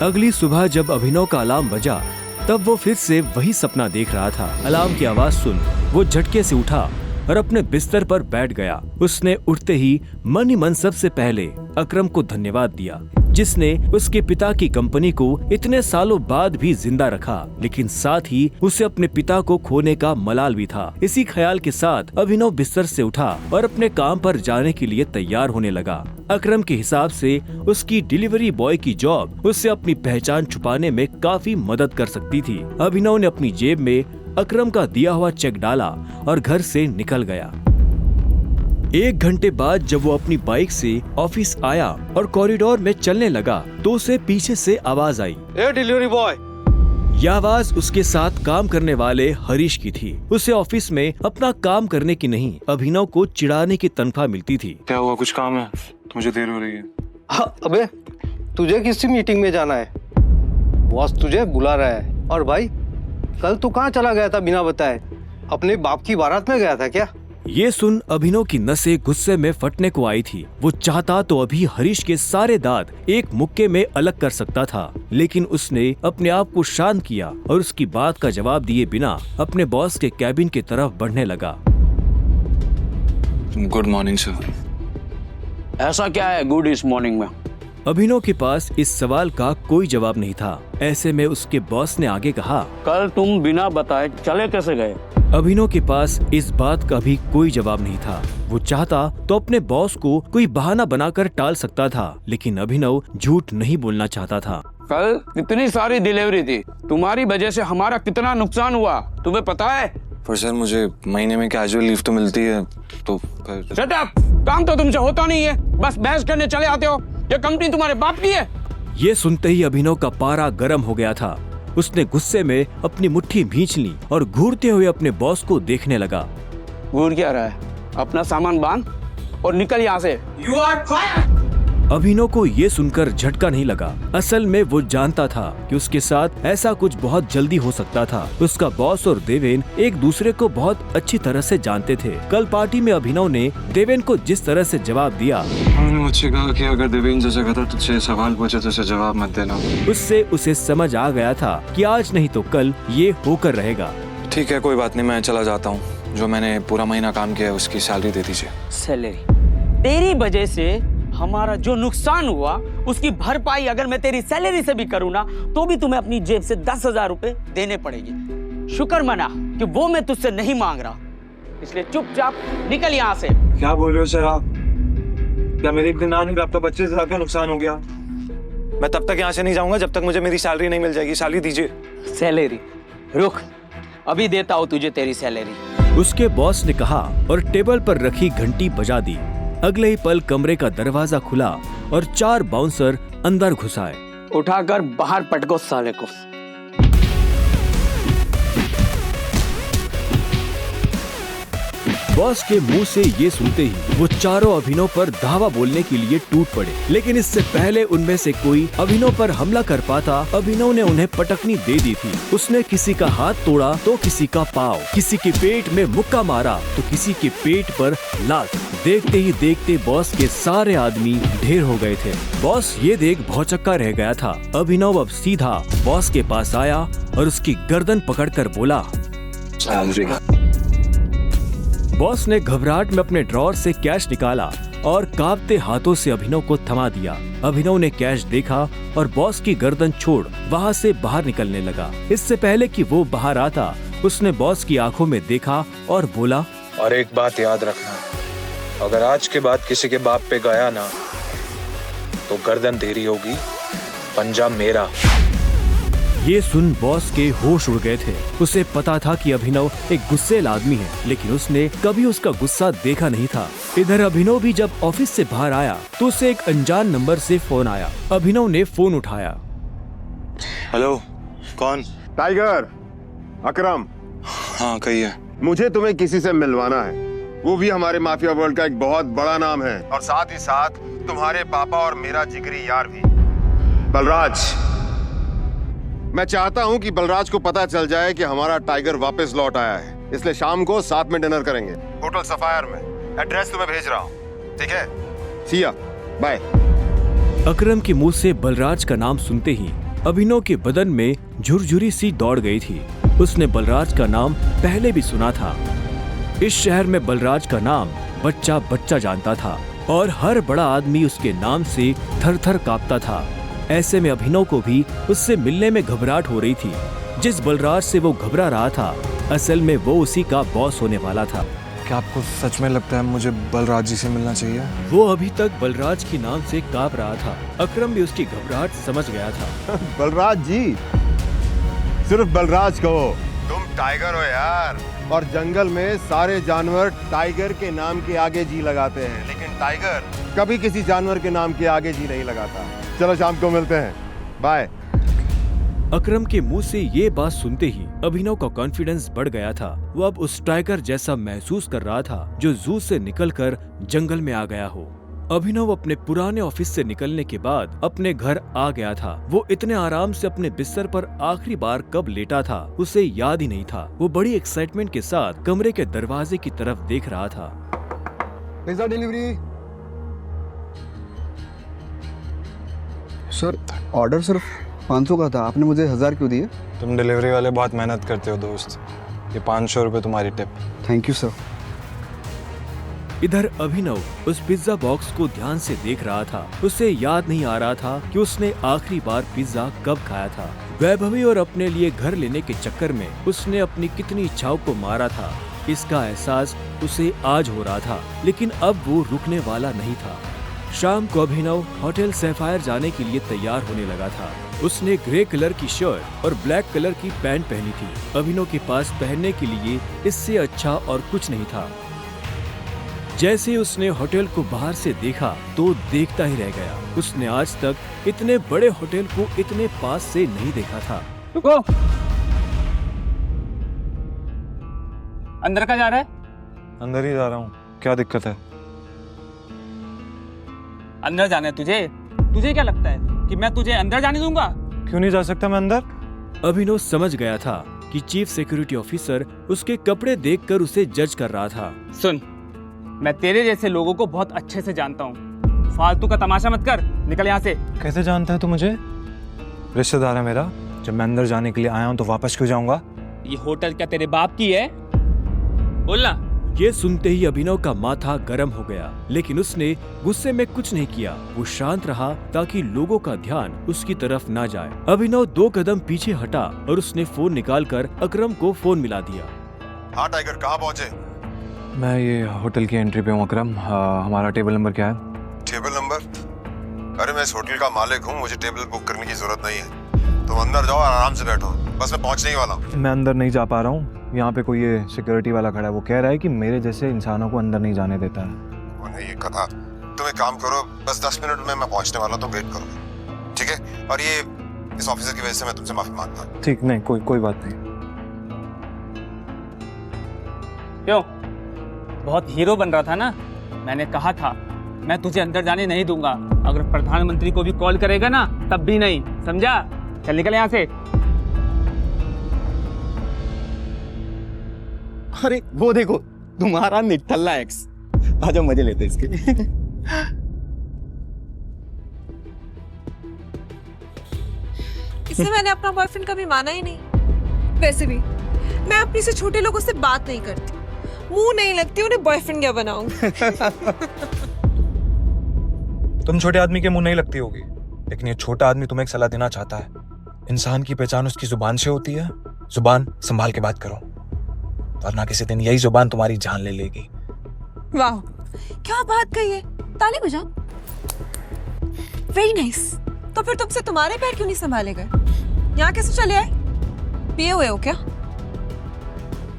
अगली सुबह जब अभिनव का अलार्म बजा तब वो फिर से वही सपना देख रहा था। अलार्म की आवाज सुन वो झटके से उठा और अपने बिस्तर पर बैठ गया। उसने उठते ही मन ही मन सबसे पहले अकरम को धन्यवाद दिया, जिसने उसके पिता की कंपनी को इतने सालों बाद भी जिंदा रखा, लेकिन साथ ही उसे अपने पिता को खोने का मलाल भी था। इसी ख्याल के साथ अभिनव बिस्तर से उठा और अपने काम पर जाने के लिए तैयार होने लगा। अकरम के हिसाब से उसकी डिलीवरी बॉय की जॉब उससे अपनी पहचान छुपाने में काफी मदद कर सकती थी। अभिनव ने अपनी जेब में अकरम का दिया हुआ चेक डाला और घर से निकल गया। 1 घंटे बाद जब वो अपनी बाइक से ऑफिस आया और कॉरिडोर में चलने लगा तो उसे पीछे से आवाज आई, ए डिलीवरी बॉय। यह आवाज उसके साथ काम करने वाले हरीश की थी। उसे ऑफिस में अपना काम करने की नहीं, अभिनव को चिढ़ाने की तनख्वाह मिलती थी। क्या हुआ, कुछ काम है? मुझे देर हो रही है। अबे तुझे किसी मीटिंग में जाना है? बॉस तुझे बुला रहा है। और भाई कल तू कहाँ चला गया था बिना बताए? अपने बाप की बारात में गया था क्या? ये सुन अभिनव की नसें गुस्से में फटने को आई थी। वो चाहता तो अभी हरीश के सारे दांत एक मुक्के में अलग कर सकता था, लेकिन उसने अपने आप को शांत किया और उसकी बात का जवाब दिए बिना अपने बॉस के कैबिन की तरफ बढ़ने लगा। Good morning sir. ऐसा क्या है गुड इस मॉर्निंग में? अभिनव के पास इस सवाल का कोई जवाब नहीं था। ऐसे में उसके बॉस ने आगे कहा, कल तुम बिना बताए चले कैसे गए? अभिनव के पास इस बात का भी कोई जवाब नहीं था। वो चाहता तो अपने बॉस को कोई बहाना बनाकर टाल सकता था, लेकिन अभिनव झूठ नहीं बोलना चाहता था। कल कितनी सारी डिलीवरी थी, तुम्हारी वजह से हमारा कितना नुकसान हुआ तुम्हें पता है? पर सर मुझे महीने में कैजुअल लीव तो मिलती है, तो शट अप! काम तो तुमसे होता नहीं है, बस बहस करने चले आते हो। ये कंपनी तुम्हारे बाप की है। ये सुनते ही अभिनव का पारा गर्म हो गया था। उसने गुस्से में अपनी मुट्ठी भींच ली और घूरते हुए अपने बॉस को देखने लगा। घूर क्या रहा है? अपना सामान बांध और निकल यहाँ से। You are fired! अभिनव को ये सुनकर झटका नहीं लगा। असल में वो जानता था कि उसके साथ ऐसा कुछ बहुत जल्दी हो सकता था। उसका बॉस और देवेन एक दूसरे को बहुत अच्छी तरह से जानते थे। कल पार्टी में अभिनव ने देवेन को जिस तरह से जवाब दिया, उन्होंने मुझसे कहा कि अगर देवेन जैसा कहता तुझसे सवाल पूछे तो उसे जवाब मत देना। उससे उसे समझ आ गया था कि आज नहीं तो कल ये होकर रहेगा। ठीक है, कोई बात नहीं, मैं चला जाता हूँ। जो मैंने पूरा महीना काम किया है उसकी सैलरी दे दीजिए। सैलरी? तेरी वजह से हमारा जो नुकसान हुआ उसकी भरपाई अगर मैं तेरी सैलरी से भी करूँ ना, तो भी तुम्हें अपनी जेब से 10,000 रुपए देने पड़ेगी। शुक्र मना कि वो मैं तुझसे नहीं मांग रहा, इसलिए चुपचाप निकल यहाँ से। क्या बोल रहे हो सर आप? क्या मेरे एक दिन आने में आपका 25,000 का नुकसान हो गया? मैं तब तक यहाँ से नहीं जाऊंगा जब तक मुझे मेरी सैलरी नहीं मिल जाएगी। सैलरी दीजिए। सैलरी? रुक, अभी देता हूँ तुझे तेरी सैलरी। उसके बॉस ने कहा और टेबल पर रखी घंटी बजा दी। अगले ही पल कमरे का दरवाजा खुला और 4 बाउंसर अंदर घुस आए। उठाकर बाहर पटको साले को। बॉस के मुंह से ये सुनते ही वो चारों अभिनव पर धावा बोलने के लिए टूट पड़े, लेकिन इससे पहले उनमें से कोई अभिनव पर हमला कर पाता, अभिनव ने उन्हें पटकनी दे दी थी। उसने किसी का हाथ तोड़ा तो किसी का पाँव, किसी के पेट में मुक्का मारा तो किसी के पेट पर लात। देखते ही देखते बॉस के सारे आदमी ढेर हो गए थे। बॉस ये देख भौचक्का रह गया था। अभिनव अब सीधा बॉस के पास आया और उसकी गर्दन पकड़कर बोला, बॉस ने घबराहट में अपने ड्रॉअर से कैश निकाला और कांपते हाथों से अभिनव को थमा दिया। अभिनव ने कैश देखा और बॉस की गर्दन छोड़ वहाँ से बाहर निकलने लगा। इससे पहले कि वो बाहर आता, उसने बॉस की आंखों में देखा और बोला, और एक बात याद रखना, अगर आज के बाद किसी के बाप पे गया ना तो गर्दन तेरी होगी, पंजा मेरा। ये सुन बॉस के होश उड़ गए थे। उसे पता था कि अभिनव एक गुस्सेल आदमी है, लेकिन उसने कभी उसका गुस्सा देखा नहीं था। इधर अभिनव भी जब ऑफिस से बाहर आया तो उसे एक अनजान नंबर से फोन आया। अभिनव ने फोन उठाया। हेलो, कौन? टाइगर, अकरम। हाँ कहिए। मुझे तुम्हें किसी से मिलवाना है, वो भी हमारे माफिया वर्ल्ड का एक बहुत बड़ा नाम है, और साथ ही साथ तुम्हारे पापा और मेरा जिगरी यार भी, बलराज। मैं चाहता हूं कि बलराज को पता चल जाए कि हमारा टाइगर वापस लौट आया है, इसलिए शाम को साथ में डिनर करेंगे होटल सफायर में। एड्रेस तुम्हें भेज रहा हूं, ठीक है? सी या, बाय। अकरम के मुंह से बलराज का नाम सुनते ही अभिनव के बदन में झुरझुरी सी दौड़ गई थी। उसने बलराज का नाम पहले भी सुना था। इस शहर में बलराज का नाम बच्चा बच्चा जानता था और हर बड़ा आदमी उसके नाम से थर थर कांपता था। ऐसे में अभिनव को भी उससे मिलने में घबराहट हो रही थी। जिस बलराज से वो घबरा रहा था, असल में वो उसी का बॉस होने वाला था। क्या आपको सच में लगता है मुझे बलराज जी से मिलना चाहिए? वो अभी तक बलराज के नाम से कांप रहा था। अकरम भी उसकी घबराहट समझ गया था। बलराज जी, सिर्फ बलराज कहो, तुम टाइगर हो यार, और जंगल में सारे जानवर टाइगर के नाम के आगे जी लगाते हैं, लेकिन टाइगर कभी किसी जानवर के नाम के आगे जी नहीं लगाता। चलो शाम को मिलते हैं, बाय। अकरम के मुंह से ये बात सुनते ही अभिनव का कॉन्फिडेंस बढ़ गया था। वो अब उस टाइगर जैसा महसूस कर रहा था जो जू से निकलकर जंगल में आ गया हो। अभिनव अपने पुराने ऑफिस से निकलने के बाद अपने घर आ गया था। वो इतने आराम से अपने बिस्तर पर आखिरी बार कब लेटा था उसे याद ही नहीं था। वो बड़ी एक्साइटमेंट के साथ कमरे के दरवाजे की तरफ देख रहा था। Pizza delivery. सर ऑर्डर सिर्फ 500 का था, आपने मुझे 1000 क्यों दिए? तुम डिलीवरी वाले बहुत मेहनत करते हो दोस्त, ये 500 रुपए तुम्हारी टिप। Thank you sir. इधर अभिनव उस पिज्जा बॉक्स को ध्यान से देख रहा था। उसे याद नहीं आ रहा था कि उसने आखिरी बार पिज्जा कब खाया था। वैभवी और अपने लिए घर लेने के चक्कर में उसने अपनी कितनी इच्छाओं को मारा था, इसका एहसास उसे आज हो रहा था। लेकिन अब वो रुकने वाला नहीं था। शाम को अभिनव होटल सैफायर जाने के लिए तैयार होने लगा था। उसने ग्रे कलर की शर्ट और ब्लैक कलर की पैंट पहनी थी। अभिनव के पास पहनने के लिए इससे अच्छा और कुछ नहीं था। जैसे उसने होटल को बाहर से देखा तो देखता ही रह गया। उसने आज तक इतने बड़े होटल को इतने पास से नहीं देखा था। रुको, अंदर का जा रहा है? अंदर ही जा रहा हूँ, क्या दिक्कत है? अंदर जाना है तुझे? तुझे क्या लगता है कि मैं तुझे अंदर जाने दूंगा? क्यों नहीं जा सकता मैं अंदर? अभिनव समझ गया था कि चीफ सिक्योरिटी ऑफिसर उसके कपड़े देखकर उसे जज कर रहा था। सुन, मैं तेरे जैसे लोगों को बहुत अच्छे से जानता हूँ। फालतू का तमाशा मत कर, निकल यहाँ से। कैसे जानता है तू मुझे? रिश्तेदार है मेरा। जब मैं अंदर जाने के लिए आया हूँ तो वापस क्यों जाऊंगा? ये होटल क्या तेरे बाप की है? बोलना। ये सुनते ही अभिनव का माथा गर्म हो गया, लेकिन उसने गुस्से में कुछ नहीं किया। वो शांत रहा ताकि लोगों का ध्यान उसकी तरफ ना जाए। अभिनव 2 कदम पीछे हटा और उसने फोन निकालकर अकरम को फोन मिला दिया। हाँ टाइगर, कहाँ पहुँचे? मैं ये होटल की एंट्री पे हूँ अकरम। हमारा टेबल नंबर क्या है? Table number? अरे मैं इस होटल का मालिक हूँ, मुझे टेबल बुक करने की जरूरत नहीं है। तुम अंदर जाओ, आराम से बैठो, बस मैं पहुँचने ही वाला हूँ। मैं अंदर नहीं जा पा रहा हूँ। यहाँ पे कोई ये सिक्योरिटी वाला खड़ा है, वो कह रहा है कि मेरे जैसे इंसानों को अंदर नहीं जाने देता है। वो नहीं, ये कथा। तुम एक काम करो, बस 10 मिनट में मैं पहुँचने वाला हूँ, तो वेट करो, ठीक है? और ये इस ऑफिसर की वजह से मैं तुमसे माफी मांगता हूँ। ठीक, नहीं कोई बात नहीं। क्यों, बहुत हीरो बन रहा था ना? मैंने कहा था मैं तुझे अंदर जाने नहीं दूंगा। अगर प्रधानमंत्री को भी कॉल करेगा ना तब भी नहीं, समझा? चल निकल यहाँ से। अरे वो देखो, तुम्हारा निठल्ला एक्स। आजा मजे लेते इसके। इससे मैंने अपना बॉयफ्रेंड कभी माना ही नहीं। वैसे भी मैं अपनी से छोटे लोगों से बात नहीं करती, मुंह नहीं लगती, उन्हें बॉयफ्रेंड क्या बनाऊंगी? तुम छोटे आदमी के मुंह नहीं लगती होगी, लेकिन ये छोटा आदमी तुम्हें एक सलाह देना चाहता है। इंसान की पहचान उसकी जुबान से होती है। जुबान संभाल के बात करो, वरना किसी दिन यही जुबान तुम्हारी जान ले लेगी। वाह, क्या बात कही है। ताली बजाओ। Very nice. तो फिर तुमसे तुम्हारे पैर क्यों नहीं संभाले गए? यहाँ कैसे चले आए? पिए हुए हो क्या?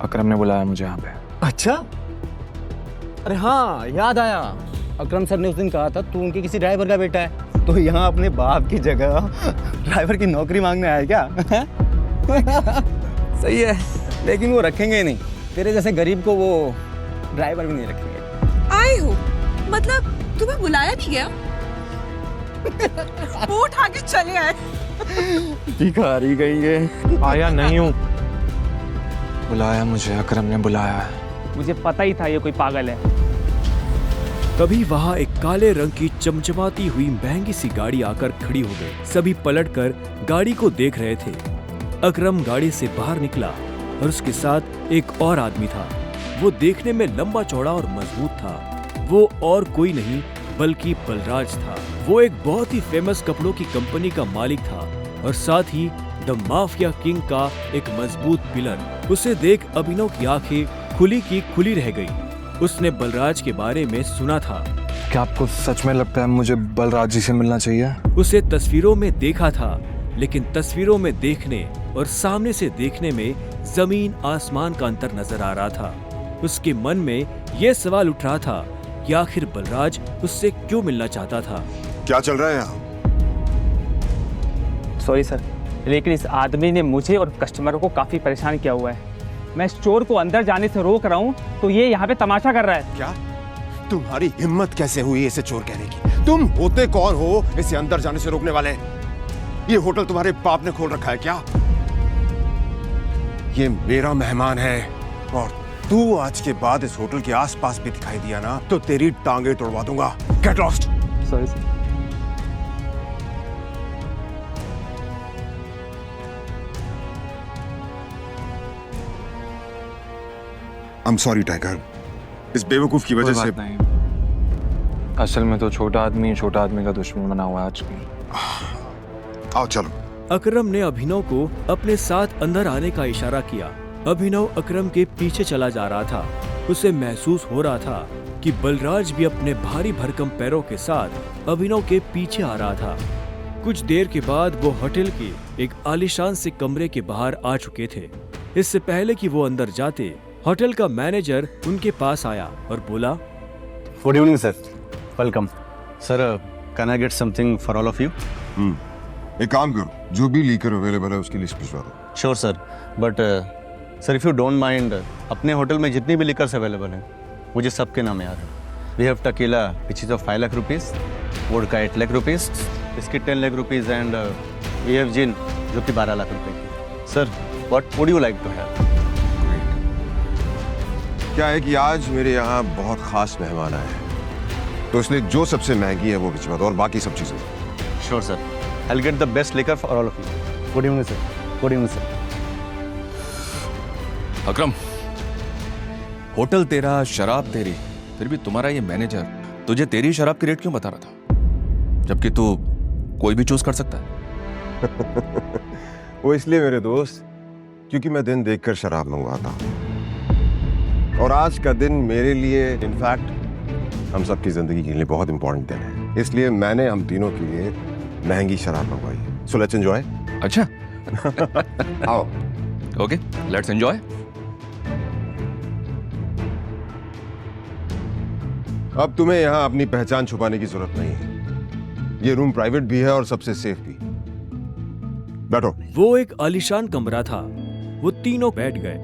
अकरम ने बुलाया मुझे यहाँ पे। अच्छा, अरे हाँ याद आया, अकरम सर ने उस दिन कहा था तू उनके किसी ड्राइवर का बेटा है, तो यहाँ अपने बाप की जगह ड्राइवर की नौकरी मांगने आया क्या? सही है, लेकिन वो रखेंगे नहीं, तेरे जैसे गरीब को वो ड्राइवर भी नहीं रखेंगे। आए हो मतलब तुम्हें बुलाया नहीं गया? वो उठा के चले आए। भिखारी गई है। आया नहीं हूँ, बुलाया मुझे, अकरम ने बुलाया है। मुझे पता ही था ये कोई पागल है। तभी वहाँ एक काले रंग की चमचमाती हुई महंगी सी गाड़ी आकर खड़ी हो गई। सभी पलटकर गाड़ी को देख रहे थे। अकरम गाड़ी से बाहर निकला और उसके साथ एक और आदमी था। वो देखने में लंबा चौड़ा और मजबूत था। वो और कोई नहीं बल्कि बलराज था। वो एक बहुत ही फेमस कपड़ों की कंपनी का मालिक था और साथ ही द माफिया किंग का एक मजबूत पिलर। उसे देख अभिनव की आंखें खुली की खुली रह गई। उसने बलराज के बारे में सुना था। क्या आपको सच में लगता है मुझे बलराज जी से मिलना चाहिए? उसे तस्वीरों में देखा था, लेकिन तस्वीरों में देखने और सामने से देखने में जमीन आसमान का अंतर नजर आ रहा था। उसके मन में यह सवाल उठ रहा था कि आखिर बलराज उससे क्यों मिलना चाहता था। क्या चल रहा है यहाँ? सॉरी सर, लेकिन इस आदमी ने मुझे और कस्टमरों को काफी परेशान किया हुआ है। मैं स्टोर को अंदर जाने से रोक रहा हूँ तो ये यहाँ पे तमाशा कर रहा है। क्या? तुम्हारी हिम्मत कैसे हुई इसे चोर कहने की? तुम होते कौन हो इसे अंदर जाने से रोकने वाले? ये होटल तुम्हारे बाप ने खोल रखा है क्या? ये मेरा मेहमान है और तू आज के बाद इस होटल के आसपास भी दिखाई दिया ना तो तेरी टांगे तोड़वा दूंगा। Get lost. Sorry sir. I am sorry tiger, इस बेवकूफ की वजह से। नहीं, असल में तो छोटा आदमी का दुश्मन बना हुआ है आज भी। आओ चलो। अकरम ने अभिनव को अपने साथ अंदर आने का इशारा किया। अभिनव अकरम के पीछे चला जा रहा था। उसे महसूस हो रहा था कि बलराज भी अपने भारी भरकम पैरों के साथ अभिनव के पीछे आ रहा था। कुछ देर के बाद वो होटल के एक आलीशान से कमरे के बाहर आ चुके थे। इससे पहले कि वो अंदर जाते, होटल का मैनेजर उनके पास आया और बोला, good evening sir, welcome sir, can I get something for all of you? एक काम करो, जो भी लीकर अवेलेबल है उसकी लिस्ट भिजवा दो। Sure sir, but sir if you don't mind, अपने होटल में जितनी भी लिकर्स अवेलेबल हैं मुझे सबके नाम याद है। We have tequila which is of 5 lakh rupees, vodka 8 lakh rupees, इसकी 10 lakh rupees and we have gin जो कि 12 लाख रुपए की। Sir what would you like to have? क्या है कि आज मेरे यहाँ बहुत खास मेहमान आए हैं, तो इसलिए जो सबसे महंगी है वो भिजवा दो और बाकी सब चीजें। Sure sir, I will get the best liquor for all of you. Good evening sir. Good evening sir. Akram, hotel तेरा, शराब तेरी, फिर भी तुम्हारा ये मैनेजर तुझे तेरी शराब की रेट क्यों बता रहा था, जबकि तू कोई भी चूज कर सकता है? वो इसलिए मेरे दोस्त, क्योंकि मैं दिन देखकर शराब मंगवाता हूँ और आज का दिन मेरे लिए, इनफैक्ट हम सबकी जिंदगी के लिए बहुत इंपॉर्टेंट दिन है, इसलिए मैंने हम तीनों के लिए महंगी शराब मंगवाई है। So let's enjoy. अच्छा आओ। Okay, let's enjoy. अब तुम्हें यहाँ अपनी पहचान छुपाने की जरूरत नहीं है। ये रूम प्राइवेट भी है और सबसे सेफ भी। बैठो। वो एक आलीशान कमरा था। वो तीनों बैठ गए।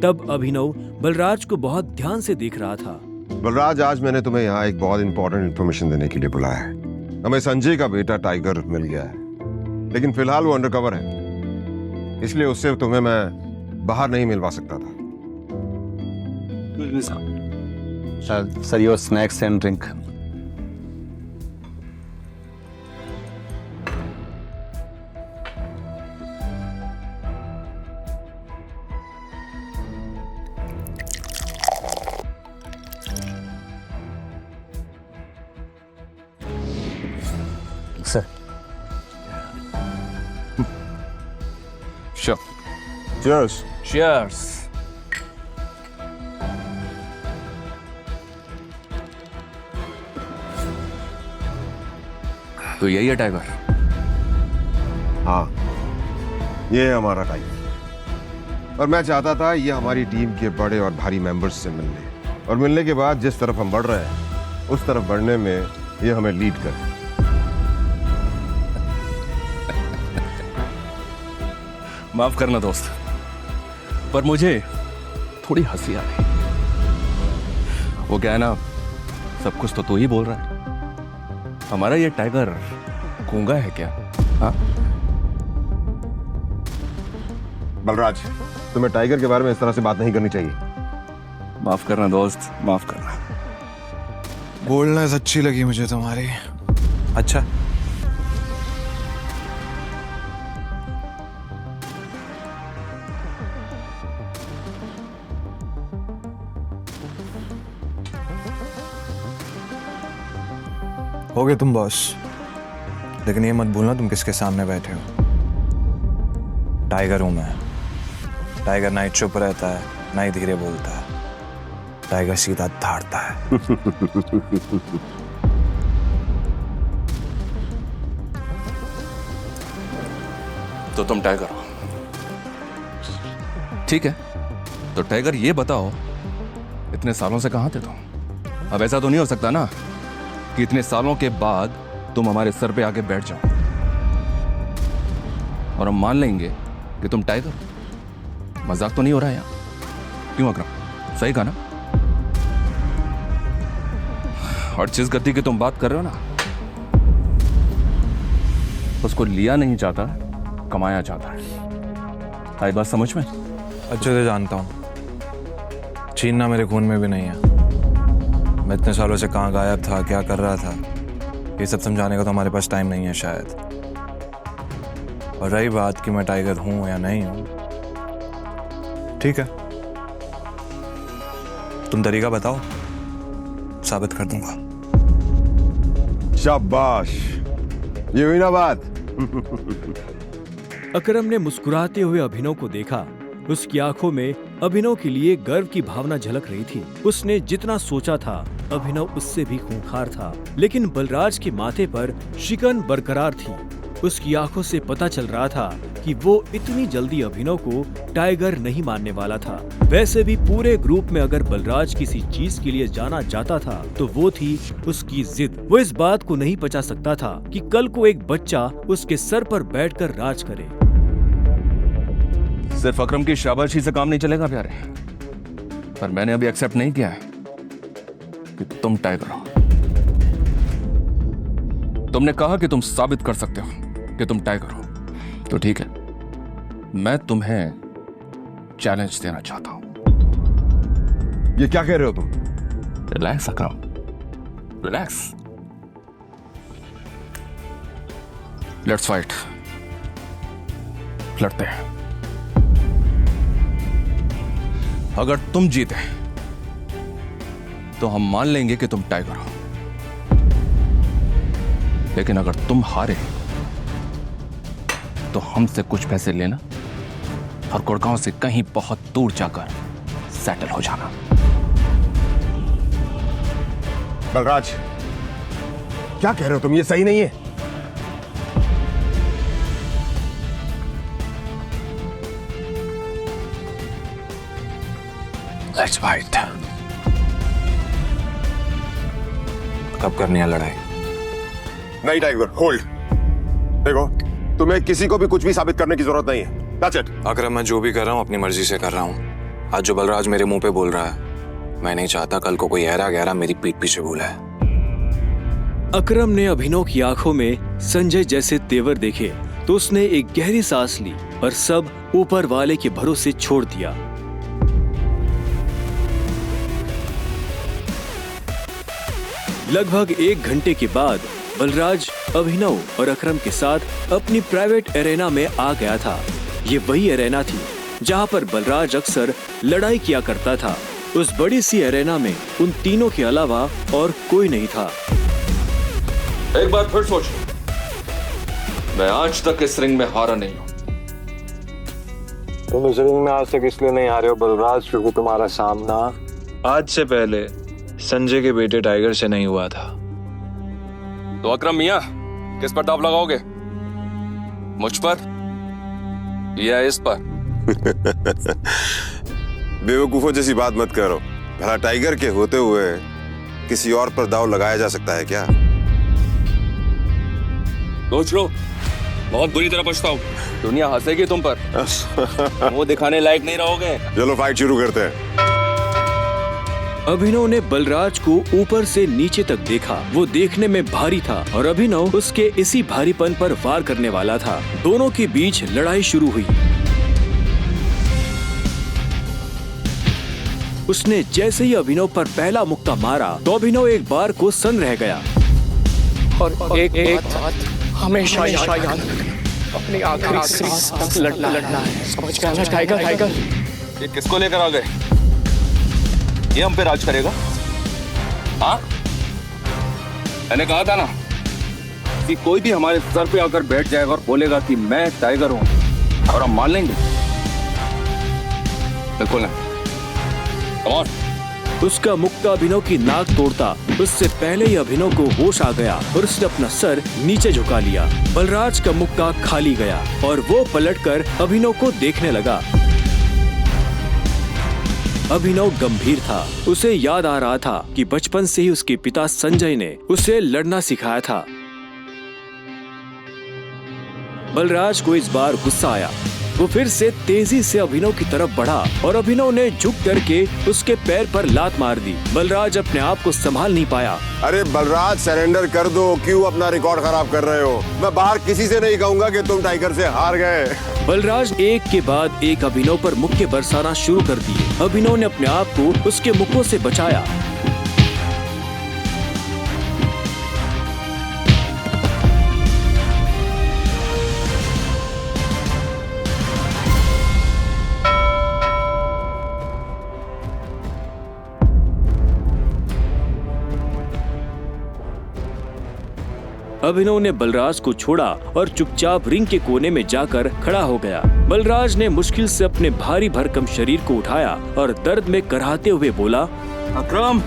तब अभिनव बलराज को बहुत ध्यान से देख रहा था। बलराज, आज मैंने तुम्हें यहाँ एक बहुत इंपॉर्टेंट इंफॉर्मेशन देने के लिए बुलाया है। हमें संजय का बेटा टाइगर मिल गया है, लेकिन फिलहाल वो अंडरकवर है, इसलिए उससे तुम्हें मैं बाहर नहीं मिलवा सकता था। Sir your snacks and drink. Sir. Sure. Cheers. Cheers. तो यही है टाइगर? हाँ, ये है हमारा टाइगर। और मैं चाहता था ये हमारी टीम के बड़े और भारी मेंबर्स से मिलने, और मिलने के बाद जिस तरफ हम बढ़ रहे हैं उस तरफ बढ़ने में ये हमें लीड करे। माफ करना दोस्त, पर मुझे थोड़ी हंसी आ रही। वो क्या है ना, सब कुछ तो तू ही बोल रहा है। हमारा ये टाइगर गूंगा है क्या? हाँ बलराज, तुम्हें टाइगर के बारे में इस तरह से बात नहीं करनी चाहिए। माफ करना दोस्त, माफ करना। बोलना अच्छी लगी मुझे तुम्हारी। अच्छा, हो गए तुम बॉस, लेकिन ये मत भूलना तुम किसके सामने बैठे हो। टाइगर हूं मैं। टाइगर ना ही चुप रहता है, ना ही धीरे बोलता है। टाइगर सीधा धाड़ता है। तो तुम टाइगर हो, ठीक है। तो टाइगर ये बताओ, इतने सालों से कहां थे तुम? अब ऐसा तो नहीं हो सकता ना कि इतने सालों के बाद तुम हमारे सर पे आके बैठ जाओ और हम मान लेंगे कि तुम टाइगर हो। मजाक तो नहीं हो रहा है यहाँ? क्यों अकरम, सही कहा ना? और जिस गति की तुम बात कर रहे हो ना, उसको लिया नहीं जाता, कमाया जाता है। आई बात समझ में? अच्छे से जानता हूँ, छीनना मेरे खून में भी नहीं है। मैं इतने सालों से कहाँ गायब था, क्या कर रहा था, ये सब समझाने का तो हमारे पास टाइम नहीं है शायद। और रही बात कि मैं टाइगर हूँ या नहीं हूँ, ठीक है, तुम तरीका बताओ, साबित कर दूंगा। शाबाश, ये हुई ना बात। अकरम ने मुस्कुराते हुए अभिनव को देखा। उसकी आंखों में अभिनव के लिए गर्व की भावना झलक रही थी। उसने जितना सोचा था अभिनव उससे भी खूंखार था, लेकिन बलराज के माथे पर शिकन बरकरार थी। उसकी आंखों से पता चल रहा था कि वो इतनी जल्दी अभिनव को टाइगर नहीं मानने वाला था। वैसे भी पूरे ग्रुप में अगर बलराज किसी चीज के लिए जाना जाता था तो वो थी उसकी जिद। वो इस बात को नहीं पचा सकता था कि कल को एक बच्चा उसके सर पर बैठकर राज करे। सिर्फ अकरम की शाबाशी से काम नहीं चलेगा प्यारे, पर मैंने अभी एक्सेप्ट नहीं किया है कि तुम टाइगर हो। तुमने कहा कि तुम साबित कर सकते हो कि तुम टाइगर हो, तो ठीक है, मैं तुम्हें चैलेंज देना चाहता हूं। ये क्या कह रहे हो तुम? Relax Akram, relax. Let's fight, लड़ते हैं। अगर तुम जीते तो हम मान लेंगे कि तुम टाइगर हो, लेकिन अगर तुम हारे तो हमसे कुछ पैसे लेना और गुड़गांव से कहीं बहुत दूर जाकर सेटल हो जाना। बलराज, क्या कह रहे हो तुम? ये सही नहीं है। Let's fight. कब करनी है लड़ाई? नहीं टाइगर, होल्ड। देखो, तुम्हें किसी को भी कुछ भी साबित करने की जरूरत नहीं है। That's it. अकरम, मैं जो भी कर रहा हूँ अपनी मर्जी से कर रहा हूँ। आज जो बलराज मेरे मुंह पे बोल रहा है, मैं नहीं चाहता कल को कोई ऐरा गहरा मेरी पीठ पीछे बोला है। अकरम ने अभिनव की आंखों में संजय जैसे तेवर देखे तो उसने एक गहरी सांस ली और सब ऊपर वाले के भरोसे छोड़ दिया। लगभग 1 घंटे के बाद बलराज अभिनव और अकरम के साथ अपनी प्राइवेट एरेना में आ गया था। ये वही एरेना थी जहां पर बलराज अक्सर लड़ाई किया करता था। उस बड़ी सी एरेना में उन तीनों के अलावा और कोई नहीं था। एक बार फिर सोच, मैं आज तक इस रिंग में हारा नहीं हूं। तुम इस रिंग में आज तक इसलिए नहीं हारे हो बलराज, क्योंकि तुम्हारा सामना आज से पहले संजय के बेटे टाइगर से नहीं हुआ था। तो अकरम मियां, किस पर दाव लगाओगे? मुझ पर या इस पर? बेवकूफों जैसी बात मत करो। भला टाइगर के होते हुए किसी और पर दाव लगाया जा सकता है क्या? सोच लो, बहुत बुरी तरह पछताओ। दुनिया हंसेगी तुम पर, वो दिखाने लायक नहीं रहोगे। चलो फाइट शुरू करते हैं। अभिनव ने बलराज को ऊपर से नीचे तक देखा। वो देखने में भारी था और अभिनव उसके इसी भारीपन पर वार करने वाला था। दोनों के बीच लड़ाई शुरू हुई। उसने जैसे ही अभिनव पर पहला मुक्का मारा तो अभिनव एक बार को सन रह गया। और एक बात हमेशा याद अपनी आखिरी सांस तक लड़ना है। समझ गया ना टाइगर? ये किसको लेकर आ गए? ये हम पे राज करेगा? हाँ, मैंने कहा था ना कि कोई भी हमारे सर पे आकर बैठ जाएगा और बोलेगा कि मैं टाइगर हूं, और हम मान लेंगे? बिल्कुल नहीं। Come on. उसका मुक्का अभिनव की नाक तोड़ता उससे पहले ही अभिनव को होश आ गया और उसने अपना सर नीचे झुका लिया। बलराज का मुक्का खाली गया और वो पलटकर अभिनव को देखने लगा। अभिनव गंभीर था। उसे याद आ रहा था कि बचपन से ही उसके पिता संजय ने उसे लड़ना सिखाया था। बलराज को इस बार गुस्सा आया। वो फिर से तेजी से अभिनव की तरफ बढ़ा और अभिनव ने झुक करके उसके पैर पर लात मार दी। बलराज अपने आप को संभाल नहीं पाया। अरे बलराज, सरेंडर कर दो, क्यों अपना रिकॉर्ड खराब कर रहे हो? मैं बाहर किसी से नहीं कहूंगा कि तुम टाइगर से हार गए। बलराज एक के बाद एक अभिनव पर मुक्के बरसाना शुरू कर दिए। अभिनव ने अपने आप को उसके मुक्कों से बचाया। अभिनव ने बलराज को छोड़ा और चुपचाप रिंग के कोने में जाकर खड़ा हो गया। बलराज ने मुश्किल से अपने भारी भरकम शरीर को उठाया और दर्द में कराहते हुए बोला, अकरम,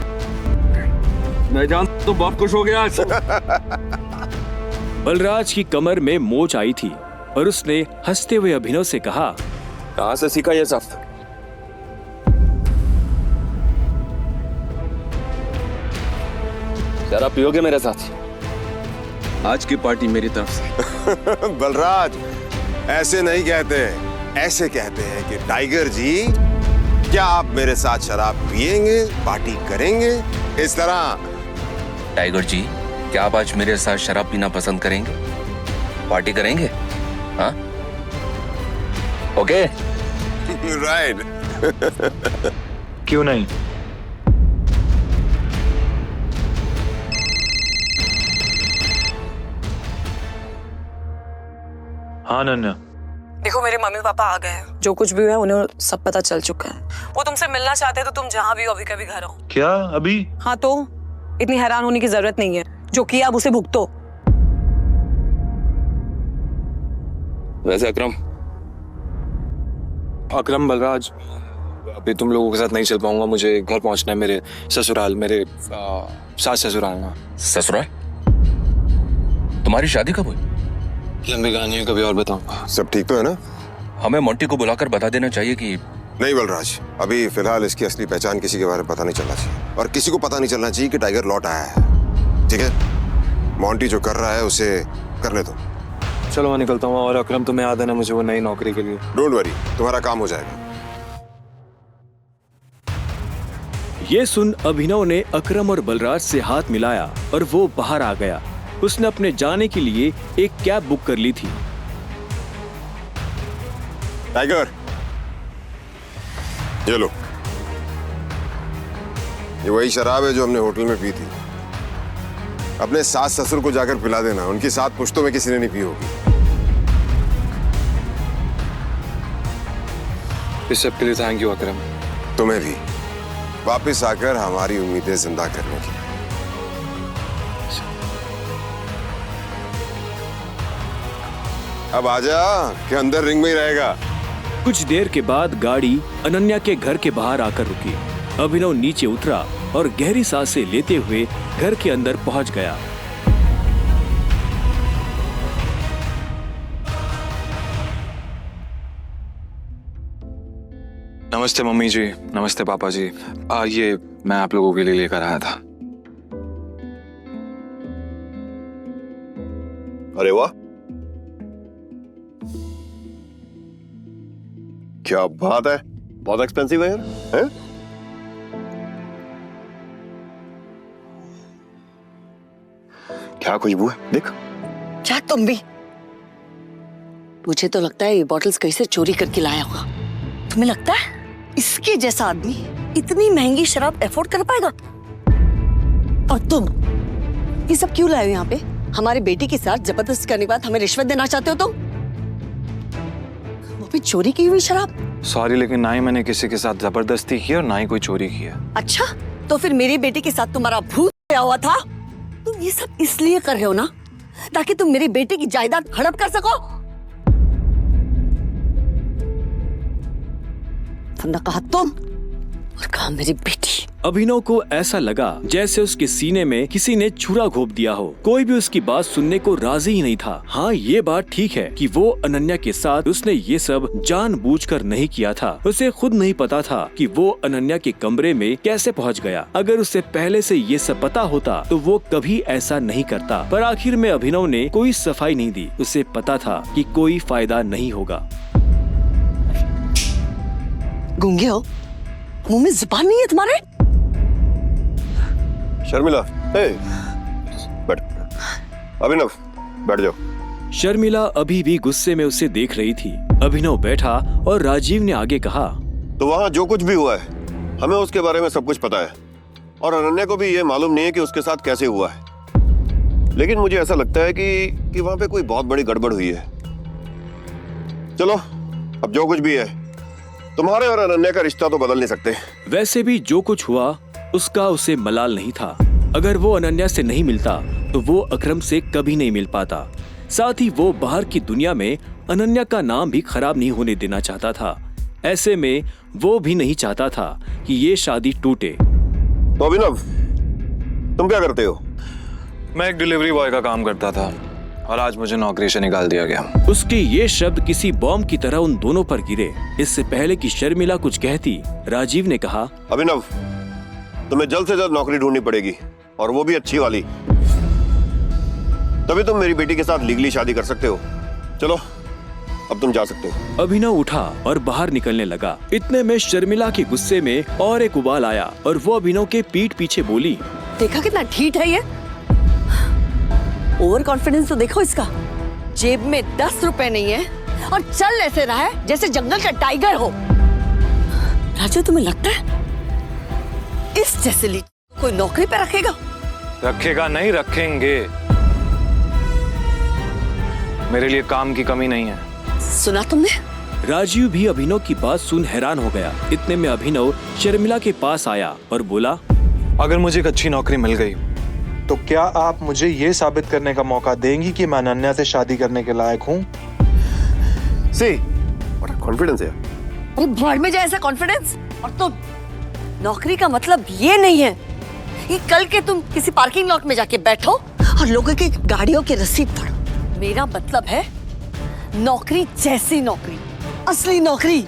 मैं जानता तो बहुत खुश हो गया आज। बलराज की कमर में मोच आई थी और उसने हंसते हुए अभिनव से कहा, कहाँ से सीखा ये सब? जरा पियोगे मेरे साथ? आज की पार्टी मेरी तरफ से। बलराज, ऐसे नहीं कहते, ऐसे कहते हैं कि टाइगर जी, क्या आप मेरे साथ शराब पिएंगे, पार्टी करेंगे? इस तरह। टाइगर जी, क्या आप आज मेरे साथ शराब पीना पसंद करेंगे? पार्टी करेंगे? हाँ? ओके? राइट। क्यों नहीं? हाँ अनन्या। देखो, मेरे मम्मी पापा आ गए हैं। जो कुछ भी है उन्हें सब पता चल चुका है। वो तुमसे मिलना चाहते हैं तो तुम जहाँ भी हो अभी कभी घर आओ। क्या अभी? हाँ, तो इतनी हैरान होने की जरूरत नहीं है। जो किया अब उसे भुगतो। वैसे अकरम बलराज, अभी तुम लोगों के साथ नहीं चल पाऊंगा। मुझे घर पहुंचना है, मेरे ससुराल, मेरे सास ससुराल ना। ससुराल? तुम्हारी शादी कब हुई? लंबी कहानी है, कभी और बताऊंगा। सब ठीक तो है ना? हमें मोंटी को बुलाकर बता देना चाहिए कि नहीं बलराज, अभी फिलहाल इसकी असली पहचान किसी के बारे में पता नहीं चलना चाहिए, और किसी को पता नहीं चलना चाहिए कि टाइगर लौट आया है। ठीक है? मोंटी जो कर रहा है उसे करने दो। चलो मैं निकलता हूँ, और अकरम तुम्हें याद है ना मुझे वो नई नौकरी के लिए। डोंट वरी, तुम्हारा काम हो जाएगा। ये सुन अभिनव ने अकरम और बलराज से हाथ मिलाया और वो बाहर आ गया। उसने अपने जाने के लिए एक कैब बुक कर ली थी। टाइगर, ये लो। ये वही शराब है जो हमने होटल में पी थी। अपने सास ससुर को जाकर पिला देना, उनकी 7 पुश्तों में किसी ने नहीं पी होगी। इस सब के लिए थैंक यू अकरम। तुम्हें भी वापस आकर हमारी उम्मीदें जिंदा करने की। अब आजा, कि अंदर रिंग में ही रहेगा। कुछ देर के बाद गाड़ी अनन्या के घर के बाहर आकर रुकी। अभिनव नीचे उतरा और गहरी सांसें लेते हुए घर के अंदर पहुंच गया। नमस्ते मम्मी जी, नमस्ते पापा जी। ये मैं आप लोगों के लिए लेकर आया था। अरे वाह, क्या बात है, बहुत एक्सपेंसिव है यार। हैं? क्या खुशबू है, देख। क्या तुम भी? मुझे तो लगता है ये बॉटल्स कहीं से चोरी करके लाया होगा। तुम्हें लगता है इसके जैसा आदमी इतनी महंगी शराब अफोर्ड कर पाएगा? और तुम ये सब क्यों लाए हो यहाँ पे? हमारे बेटे के साथ जबरदस्ती करने के बाद हमें रिश्वत देना चाहते हो तुम? वो भी चोरी की हुई शराब? सॉरी, लेकिन ना ही मैंने किसी के साथ जबरदस्ती की और ना ही कोई चोरी किया। अच्छा, तो फिर मेरे बेटे के साथ तुम्हारा भूत आया हुआ था? तुम ये सब इसलिए कर रहे हो ना ताकि तुम मेरे बेटे की जायदाद हड़प कर सको? तुमने कहा तुम और कहा मेरी बेटी। अभिनव को ऐसा लगा जैसे उसके सीने में किसी ने छुरा घोंप दिया हो। कोई भी उसकी बात सुनने को राजी ही नहीं था। हाँ, ये बात ठीक है कि वो अनन्या के साथ उसने ये सब जानबूझकर नहीं किया था। उसे खुद नहीं पता था कि वो अनन्या के कमरे में कैसे पहुंच गया। अगर उसे पहले से ये सब पता होता तो वो कभी ऐसा नहीं करता। पर आखिर में अभिनव ने कोई सफाई नहीं दी। उसे पता था कि कोई फायदा नहीं होगा। गूंगे हो? मुंह में जुबान नहीं है तुम्हारे? शर्मिला, बैठ। अभिनव, बैठ जाओ। शर्मिला अभी भी गुस्से में उसे देख रही थी। अभिनव बैठा और राजीव ने आगे कहा, तो वहाँ जो कुछ भी हुआ है हमें उसके बारे में सब कुछ पता है और अनन्या को भी ये मालूम नहीं है कि उसके साथ कैसे हुआ है। लेकिन मुझे ऐसा लगता है कि वहाँ पे कोई बहुत बड़ी गड़बड़ हुई है। चलो, अब जो कुछ भी है तुम्हारे और अनन्या का रिश्ता तो बदल नहीं सकते। वैसे भी जो कुछ हुआ उसका उसे मलाल नहीं था। अगर वो अनन्या से नहीं मिलता तो वो अकरम से कभी नहीं मिल पाता। साथ ही वो बाहर की दुनिया में अनन्या का नाम भी खराब नहीं होने देना चाहता था। ऐसे में वो भी नहीं चाहता था कि ये शादी टूटे। तो अभिनव, तुम क्या करते हो? मैं एक डिलीवरी बॉय का काम करता था और आज मुझे नौकरी से निकाल दिया गया। उसके ये शब्द किसी बॉम्ब की तरह उन दोनों पर गिरे। इससे पहले कि शर्मिला कुछ कहती, राजीव ने कहा, अभिनव, तुम्हें जल्द से जल्द नौकरी ढूंढनी पड़ेगी और वो भी अच्छी वाली। तभी तुम मेरी बेटी के साथ लीगली शादी कर सकते हो। चलो, अब तुम जा सकते हो। अभिनव उठा और बाहर निकलने लगा। इतने में शर्मिला के गुस्से में और एक उबाल आया और वो अभिनव के पीठ पीछे बोली, देखा कितना ढीठ है ये? ओवर कॉन्फिडेंस तो देखो इसका। जेब में 10 रुपए नहीं है और चल ऐसे रहा है जैसे जंगल का टाइगर हो। राजू, तुम्हें लगता है इस जैसे ली कोई नौकरी पे रखेगा? रखेगा नहीं, रखेंगे। मेरे लिए काम की कमी नहीं है। सुना तुमने? राजीव भी अभिनव की बात सुन हैरान हो गया। इतने में अभिनव शर्मिला के पास आया और बोला, अगर मुझे एक अच्छी नौकरी मिल गई तो क्या आप मुझे ये साबित करने का मौका देंगी कि मैं अनन्या से शादी करने के लायक हूँ? बड़ा कॉन्फिडेंस है। अरे भाड़ में जाए ऐसा कॉन्फिडेंस। और तुम, नौकरी का मतलब ये नहीं है कि कल के तुम किसी पार्किंग लॉट में जाके बैठो और लोगों की गाड़ियों की रसीद पढ़ो। मेरा मतलब है नौकरी जैसी नौकरी, असली नौकरी,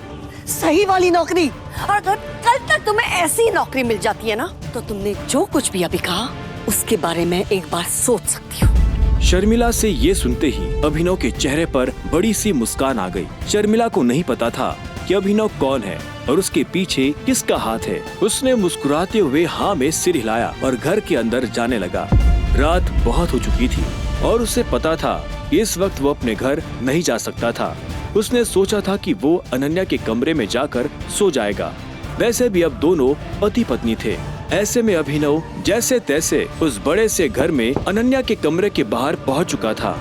सही वाली नौकरी। और अगर कल तक तुम्हें ऐसी नौकरी मिल जाती है ना, तो तुमने जो कुछ भी अभी कहा उसके बारे में एक बार सोच सकती हो। शर्मिला से ये सुनते ही अभिनव के चेहरे पर बड़ी सी मुस्कान आ गई। शर्मिला को नहीं पता था कि अभिनव कौन है और उसके पीछे किसका हाथ है। उसने मुस्कुराते हुए हाँ में सिर हिलाया और घर के अंदर जाने लगा। रात बहुत हो चुकी थी और उसे पता था कि इस वक्त वो अपने घर नहीं जा सकता था। उसने सोचा था कि वो अनन्या के कमरे में जाकर सो जाएगा। वैसे भी अब दोनों पति पत्नी थे। ऐसे में अभिनव जैसे तैसे उस बड़े से घर में अनन्या के कमरे के बाहर पहुंच चुका था।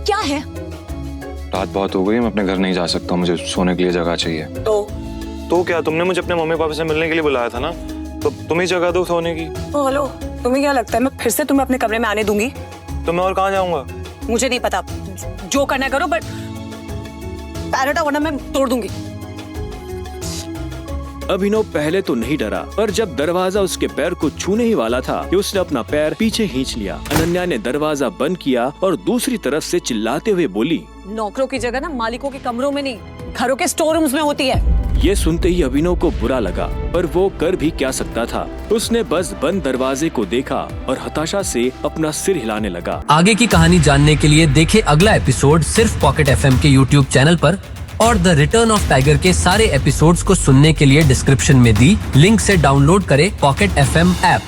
क्या है? रात बहुत हो गई, मैं अपने घर नहीं जा सकता, मुझे सोने के लिए जगह चाहिए। तो क्या, तुमने मुझे अपने मम्मी पापा से मिलने के लिए बुलाया था ना, तो तुम ही जगह दो सोने की। हेलो, तुम्हें क्या लगता है मैं फिर से तुम्हें अपने कमरे में आने दूंगी? तो मैं और कहाँ जाऊंगा? मुझे नहीं पता, जो करना करो, बट पैर वरना मैं तोड़ दूंगी। अभिनव पहले तो नहीं डरा, पर जब दरवाजा उसके पैर को छूने ही वाला था कि उसने अपना पैर पीछे खींच लिया। अनन्या ने दरवाजा बंद किया और दूसरी तरफ से चिल्लाते हुए बोली, नौकरों की जगह ना मालिकों के कमरों में नहीं, घरों के स्टोर रूम्स में होती है। ये सुनते ही अभिनव को बुरा लगा, पर वो कर भी क्या सकता था। उसने बस बंद दरवाजे को देखा और हताशा से अपना सिर हिलाने लगा। आगे की कहानी जानने के लिए देखें अगला एपिसोड सिर्फ पॉकेट FM के YouTube चैनल पर, और द रिटर्न ऑफ टाइगर के सारे एपिसोड्स को सुनने के लिए डिस्क्रिप्शन में दी लिंक से डाउनलोड करें पॉकेट FM ऐप।